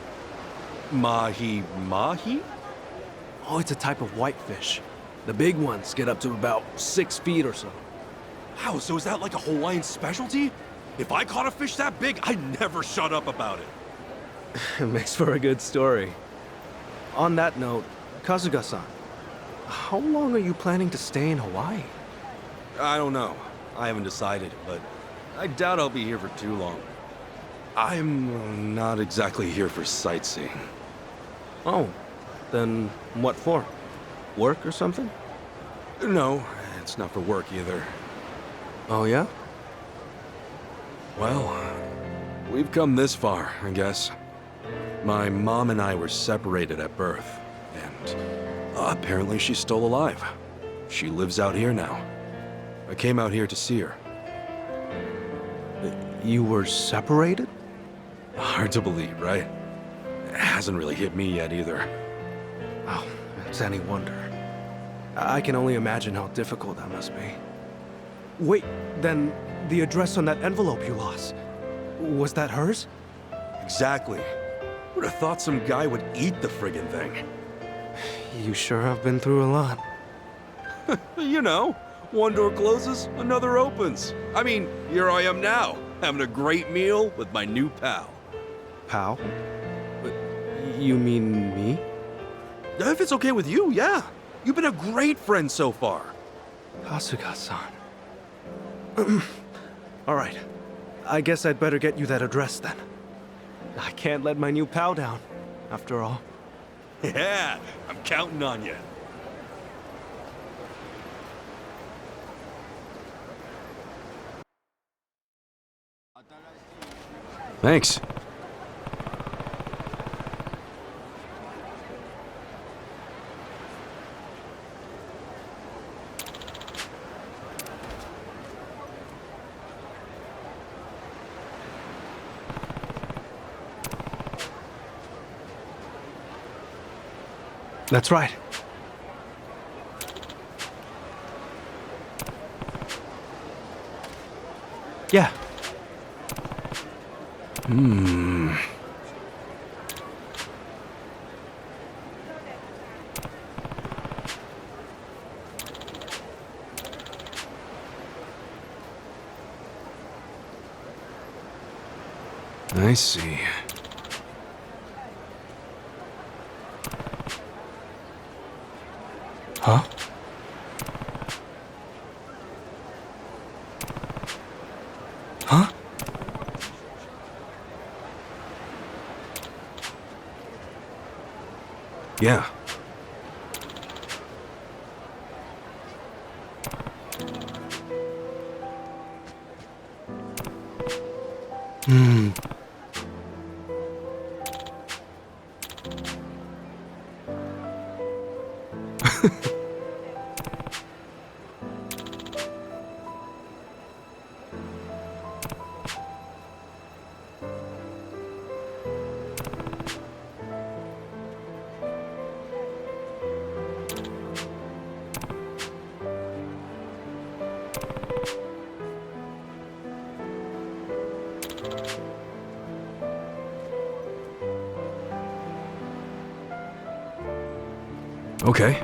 Mahi-mahi? Oh, it's a type of whitefish. The big ones get up to about 6 feet or so. Wow, so is that like a Hawaiian specialty? If I caught a fish that big, I'd never shut up about it. It makes for a good story. On that note, Kasuga-san, how long are you planning to stay in Hawaii? I don't know. I haven't decided, but I doubt I'll be here for too long. I'm not exactly here for sightseeing. Oh, then what for? Work or something? No, it's not for work either. Oh, yeah? Well, we've come this far, I guess. My mom and I were separated at birth, and apparently she's still alive. She lives out here now. I came out here to see her. You were separated? Hard to believe, right? It hasn't really hit me yet either. Oh, it's any wonder. I can only imagine how difficult that must be. Wait, then the address on that envelope you lost, was that hers? Exactly. Would have thought some guy would eat the friggin' thing. You sure have been through a lot. You know, one door closes, another opens. I mean, here I am now, having a great meal with my new pal. Pal? You mean me? If it's okay with you, yeah. You've been a great friend so far. Kasuga-san. All right. I guess I'd better get you that address then. I can't let my new pal down, after all. Yeah, I'm counting on you. Thanks. That's right. Yeah. I see. Huh? Huh? Yeah. Okay.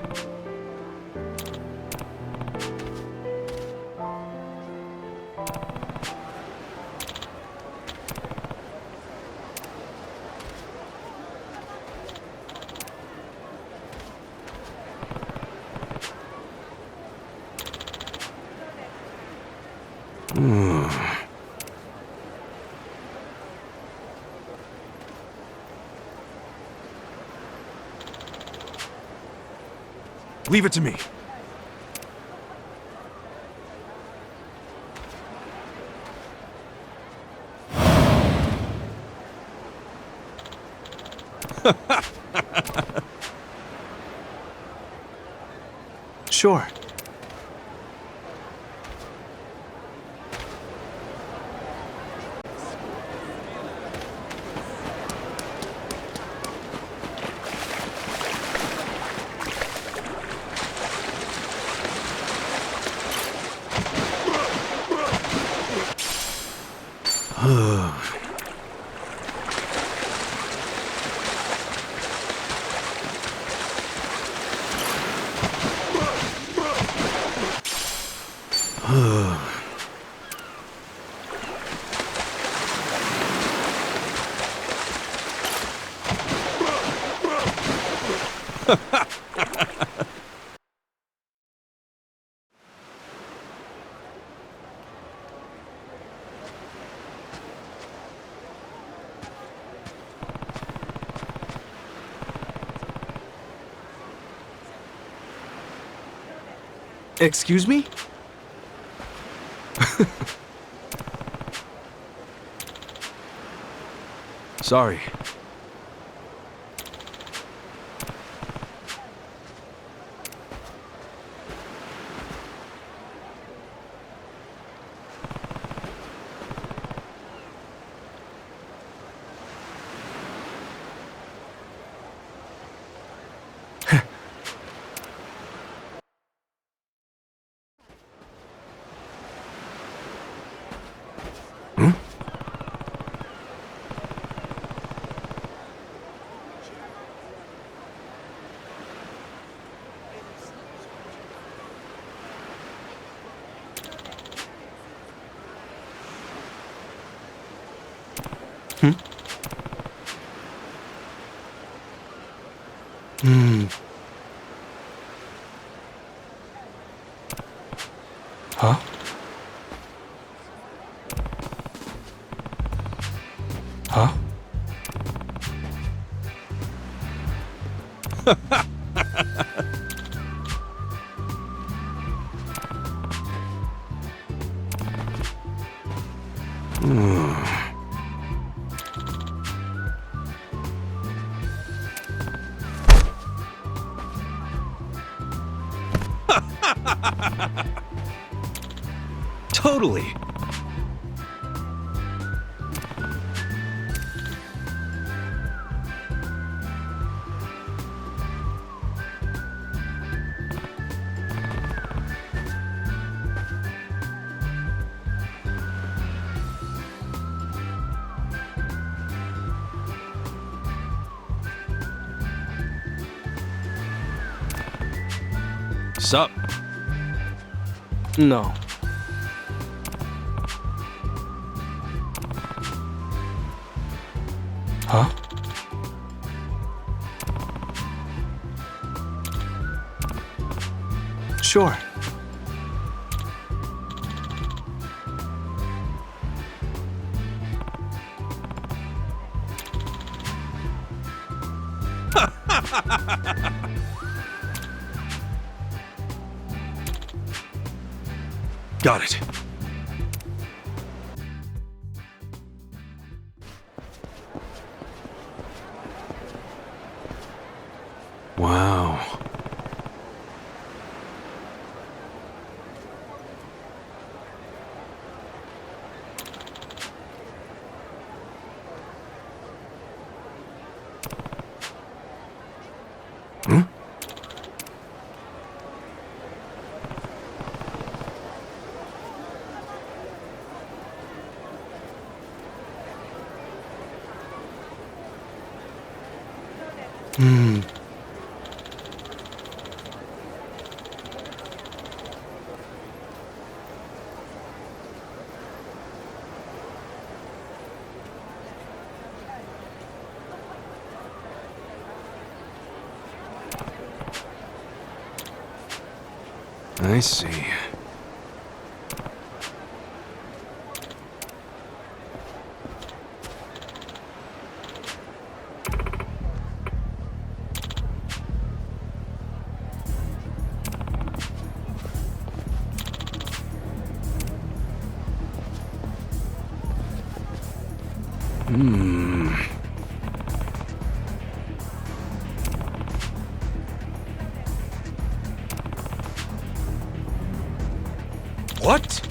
Leave it to me. Sure. Excuse me? Sorry. Huh? Huh? Totally. Sup? No. Huh? Sure. Got it. Wow. Hmm? I see. What?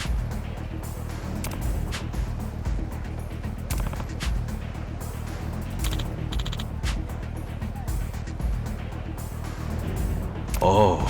Oh.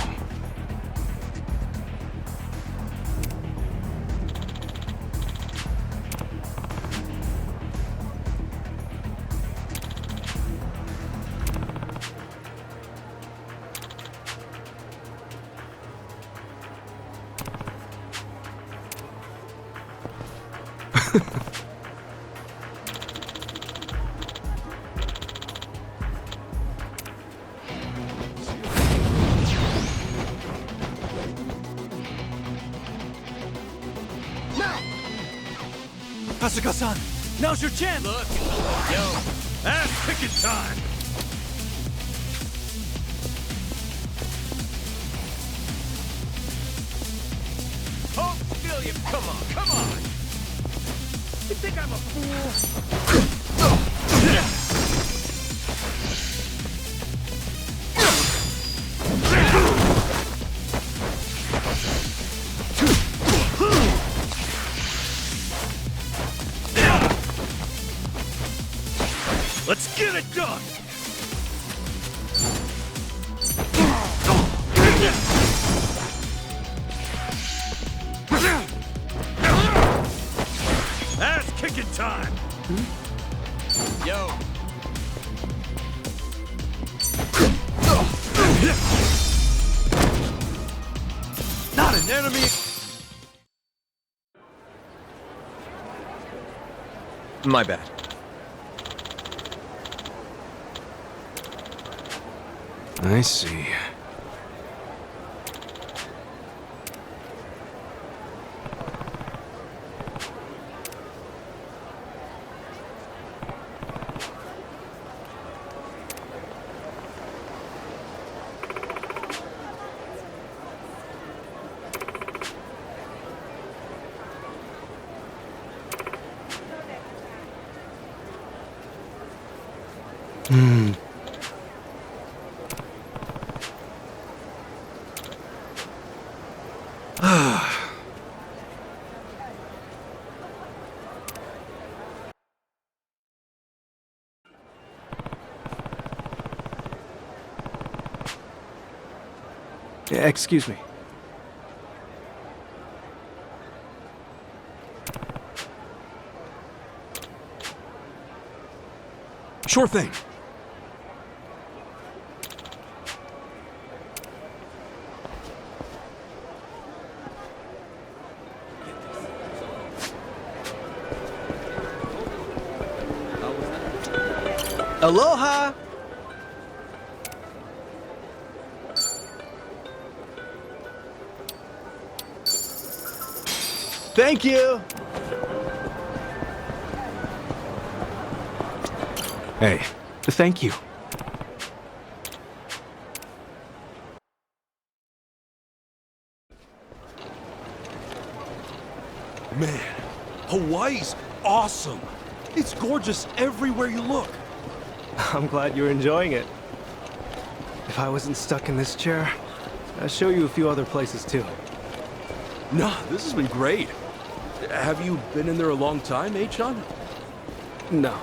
Asuka-san, now's your chance! Look, yo, ass-kicking time! Oh, William, come on! You think I'm a fool? Let's get it done! Ass-kicking time! Yo! Not an enemy! My bad. I see. Excuse me. Sure thing. Aloha! Thank you! Hey. Thank you. Man, Hawaii's awesome. It's gorgeous everywhere you look. I'm glad you're enjoying it. If I wasn't stuck in this chair, I'd show you a few other places too. Nah, this has been great. Have you been in there a long time, H-John? No.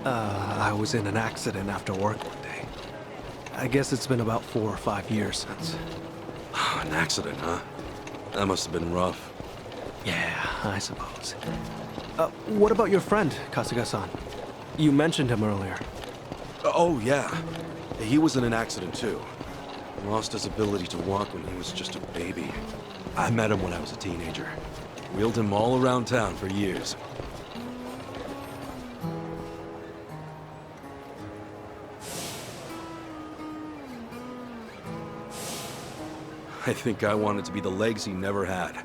I was in an accident after work one day. I guess it's been about 4 or 5 years since. An accident, huh? That must have been rough. Yeah, I suppose. What about your friend, Kasuga-san? You mentioned him earlier. Oh, yeah. He was in an accident, too. Lost his ability to walk when he was just a baby. I met him when I was a teenager. Wheeled him all around town for years. I think I wanted to be the legs he never had.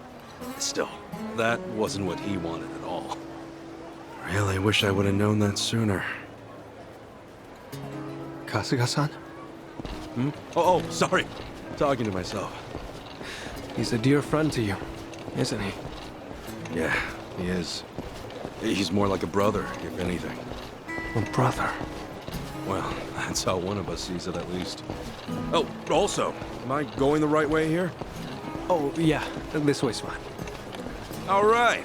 Still, that wasn't what he wanted at all. Really wish I would have known that sooner. Kasuga-san? Oh, sorry. Talking to myself. He's a dear friend to you, isn't he? Yeah, he is. He's more like a brother, if anything. A brother? Well, that's how one of us sees it, at least. Oh, also, am I going the right way here? Oh, yeah. This way's fine. All right.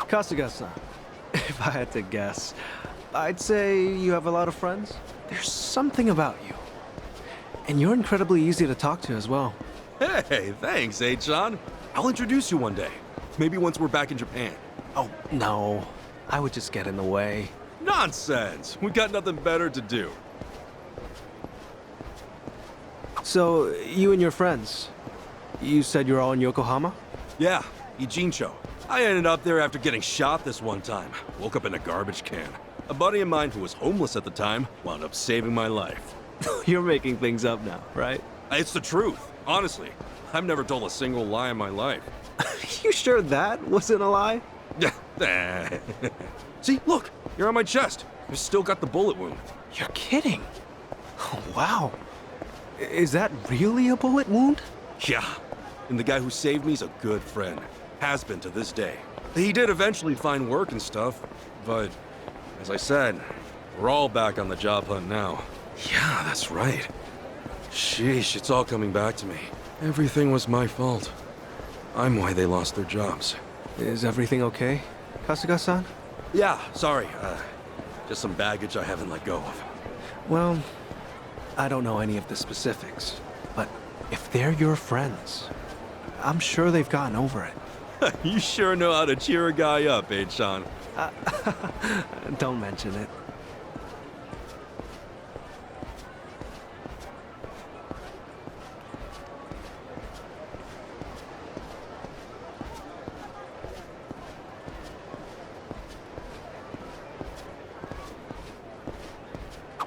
Kasuga-san, if I had to guess, I'd say you have a lot of friends. There's something about you. And you're incredibly easy to talk to as well. Hey, thanks, John. I'll introduce you one day. Maybe once we're back in Japan. Oh, no. I would just get in the way. Nonsense! We got nothing better to do. So, you and your friends, you said you're all in Yokohama? Yeah, Ijincho. I ended up there after getting shot this one time. Woke up in a garbage can. A buddy of mine who was homeless at the time wound up saving my life. You're making things up now, right? It's the truth, honestly. I've never told a single lie in my life. You sure that wasn't a lie? See, look, you're on my chest. I've still got the bullet wound. You're kidding. Oh, wow. Is that really a bullet wound? Yeah, and the guy who saved me's a good friend. Has been to this day. He did eventually find work and stuff, but as I said, we're all back on the job hunt now. Yeah, that's right. Sheesh, it's all coming back to me. Everything was my fault. I'm why they lost their jobs. Is everything okay, Kasuga-san? Yeah, sorry. Just some baggage I haven't let go of. Well, I don't know any of the specifics, but if they're your friends, I'm sure they've gotten over it. You sure know how to cheer a guy up, Sean? Don't mention it.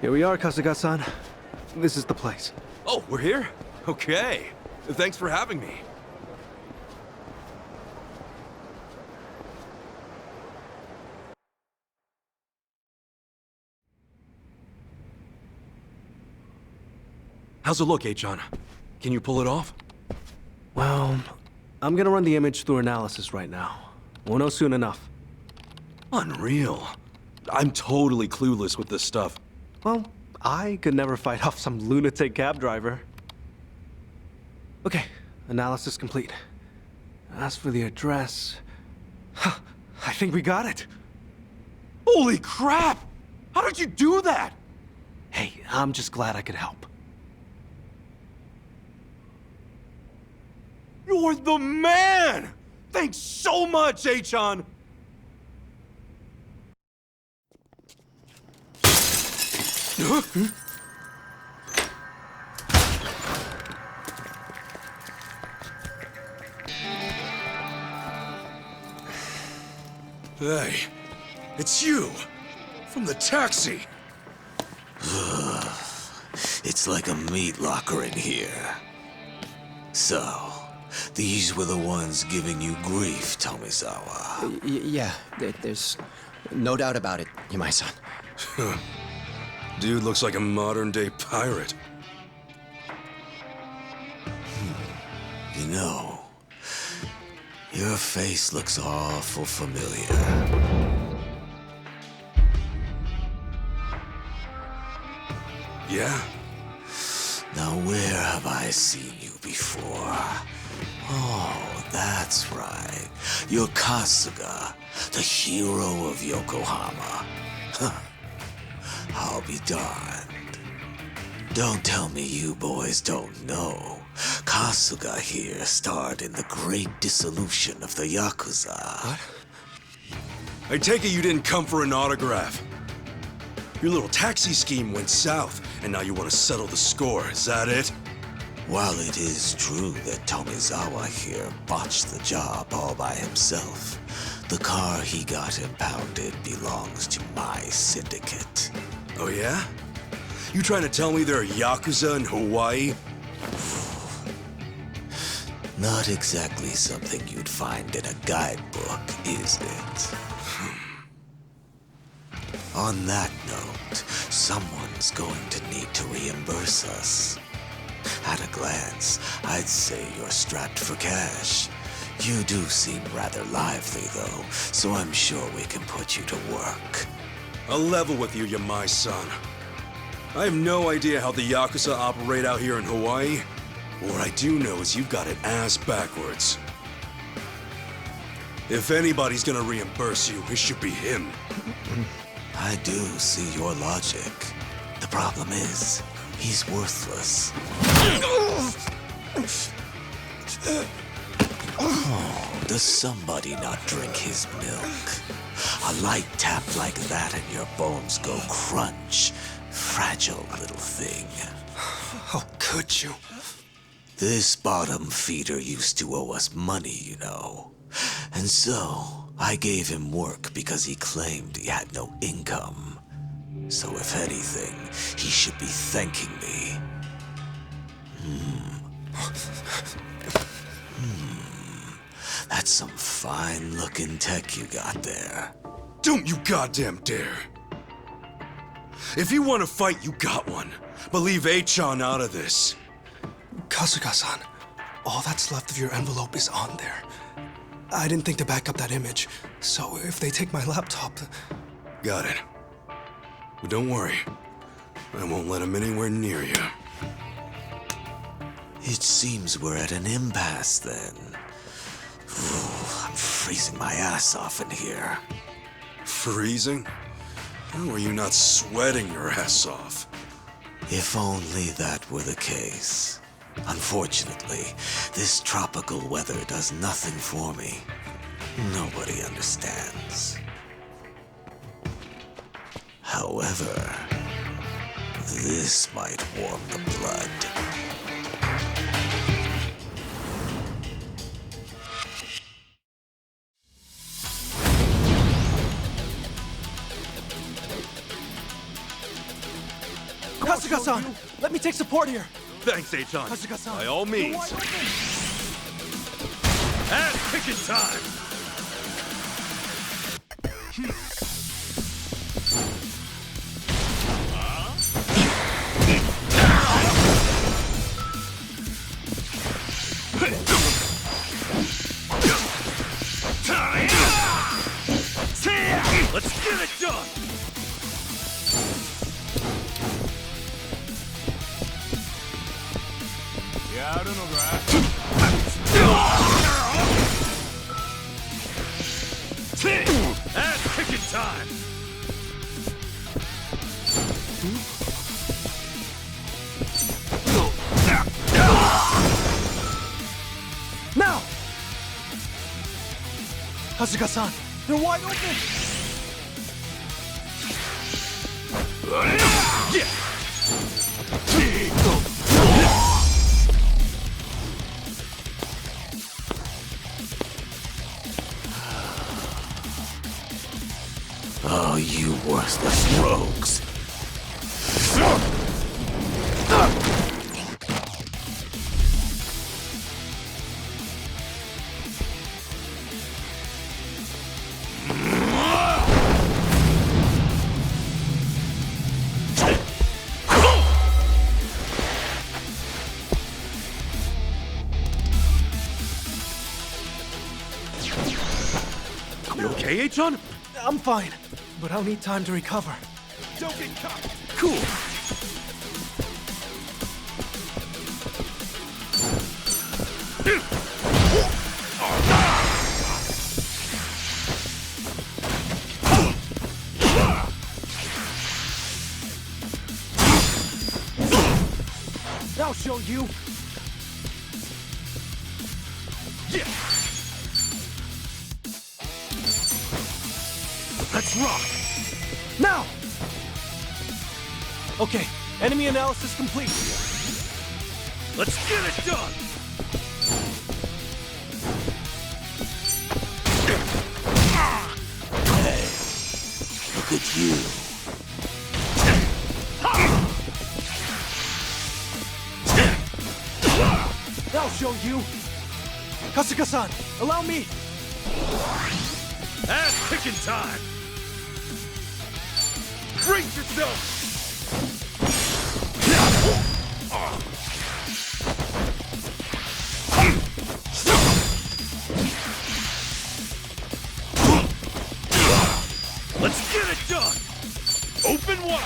Here we are, Kasuga-san. This is the place. Oh, we're here? Okay. Thanks for having me. How's it look, John? Can you pull it off? Well, I'm gonna run the image through analysis right now. We'll know soon enough. Unreal. I'm totally clueless with this stuff. Well, I could never fight off some lunatic cab driver. Okay, analysis complete. As for the address... I think we got it. Holy crap! How did you do that? Hey, I'm just glad I could help. You're the man! Thanks so much, Achan! Hey, it's you! From the taxi! It's like a meat locker in here. So, these were the ones giving you grief, Tomizawa. Yeah, there's no doubt about it, Yamai-san. Dude looks like a modern-day pirate. You know, your face looks awful familiar. Yeah? Now where have I seen you before? Oh, that's right. You're Kasuga, the hero of Yokohama. Huh. I'll be darned. Don't tell me you boys don't know. Kasuga here starred in the great dissolution of the Yakuza. What? I take it you didn't come for an autograph. Your little taxi scheme went south, and now you want to settle the score, is that it? While it is true that Tomizawa here botched the job all by himself, the car he got impounded belongs to my syndicate. Oh yeah? You trying to tell me there are Yakuza in Hawaii? Not exactly something you'd find in a guidebook, is it? On that note, someone's going to need to reimburse us. At a glance, I'd say you're strapped for cash. You do seem rather lively, though, so I'm sure we can put you to work. I'll level with you, Yamai-san. I have no idea how the Yakuza operate out here in Hawaii. What I do know is you've got it ass backwards. If anybody's gonna reimburse you, it should be him. I do see your logic. The problem is, he's worthless. Oh, does somebody not drink his milk? A light tap like that and your bones go crunch. Fragile little thing. How could you? This bottom feeder used to owe us money, you know. And so, I gave him work because he claimed he had no income. So if anything, he should be thanking me. That's some fine-looking tech you got there. Don't you goddamn dare! If you want to fight, you got one. But leave A-chan out of this. Kasuga-san, all that's left of your envelope is on there. I didn't think to back up that image, so if they take my laptop... Got it. But don't worry. I won't let him anywhere near you. It seems we're at an impasse then. Ooh, I'm freezing my ass off in here. Freezing? How are you not sweating your ass off? If only that were the case. Unfortunately, this tropical weather does nothing for me. Nobody understands. However, this might warm the blood. Kasuga-san, let me take support here. Thanks, A-chan. Kasuga-san, By all means. Ass kicking time! Let's get it done! Ass kicking time! Now! Kasuga-san, they're wide open! Yeah! Oh, you worthless rogues. You okay, A-chan? I'm fine, but I'll need time to recover. Don't get caught! Cool. I'll show you. Yeah! Let's rock! Now! Okay, enemy analysis complete. Let's get it done! Hey, look at you. I'll show you. Kasuga-san, allow me. Ass kicking time! Brace yourself! Let's get it done! Open wide!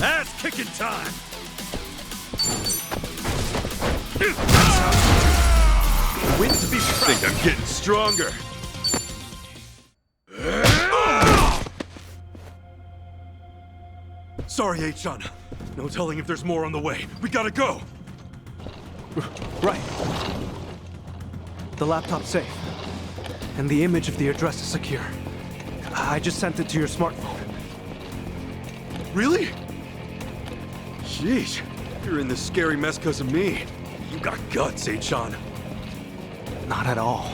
Ass kicking time! Win to be proud. I think I'm getting stronger. Sorry, H-Chan. No telling if there's more on the way. We gotta go. Right. The laptop's safe. And the image of the address is secure. I just sent it to your smartphone. Really? Sheesh. You're in this scary mess because of me. You got guts, H-Chan. Not at all.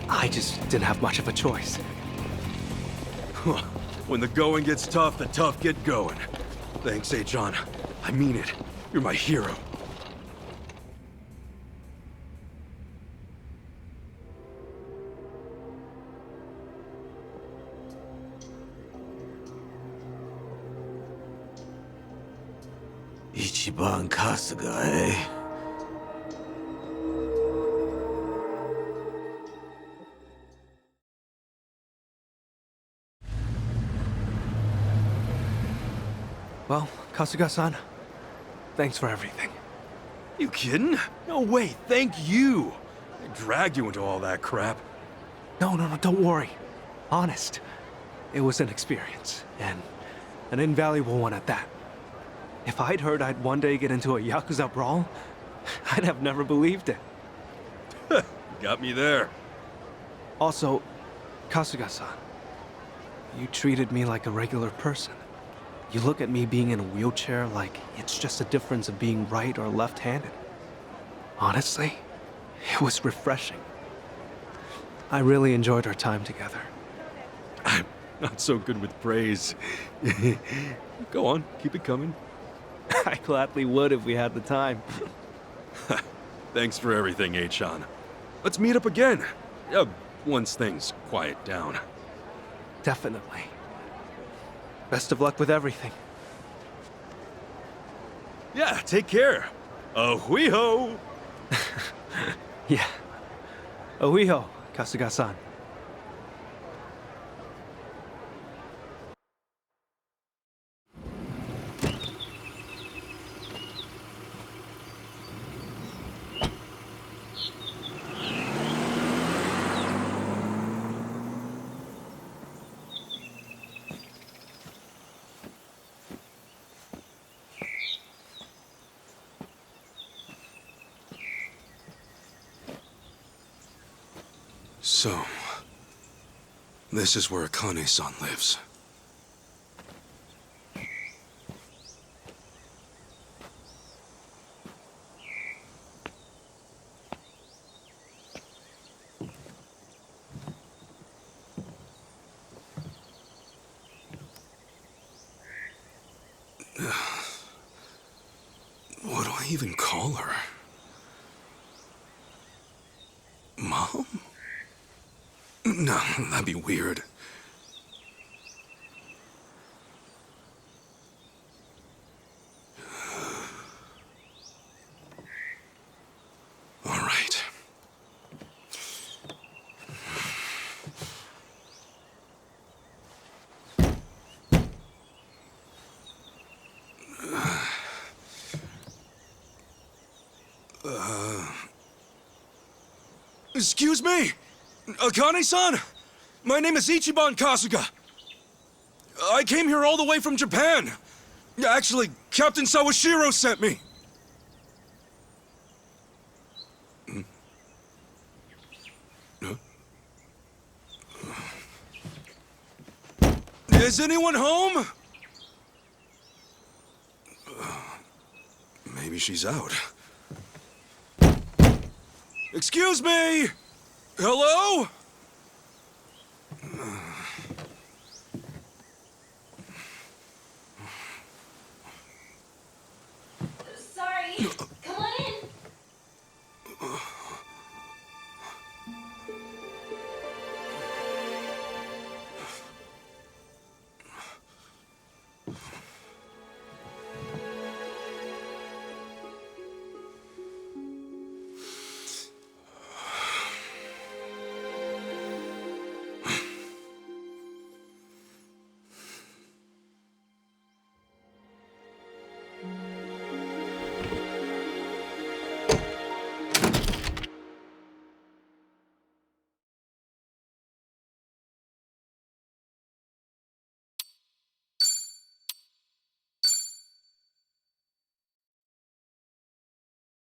I just didn't have much of a choice. When the going gets tough, the tough get going. Thanks, H-Chan. I mean it. You're my hero. Ichiban Kasuga, eh? Well, Kasuga-san, thanks for everything. You kidding? No way, thank you. I dragged you into all that crap. No, don't worry. Honest. It was an experience, and an invaluable one at that. If I'd heard I'd one day get into a Yakuza brawl, I'd have never believed it. Got me there. Also, Kasuga-san, you treated me like a regular person. You look at me being in a wheelchair like it's just a difference of being right or left-handed. Honestly, it was refreshing. I really enjoyed our time together. I'm not so good with praise. Go on, keep it coming. I gladly would if we had the time. Thanks for everything, H-Chan. Let's meet up again. Once things quiet down. Definitely. Best of luck with everything. Yeah, take care. Ahui-ho! Yeah. Ohiho, Kasuga-san. So, this is where Akane-san lives. What do I even call her? Mom? No, that'd be weird. All right. Excuse me? Akane-san? My name is Ichiban Kasuga. I came here all the way from Japan. Actually, Captain Sawashiro sent me. Is anyone home? Maybe she's out. Excuse me? Hello?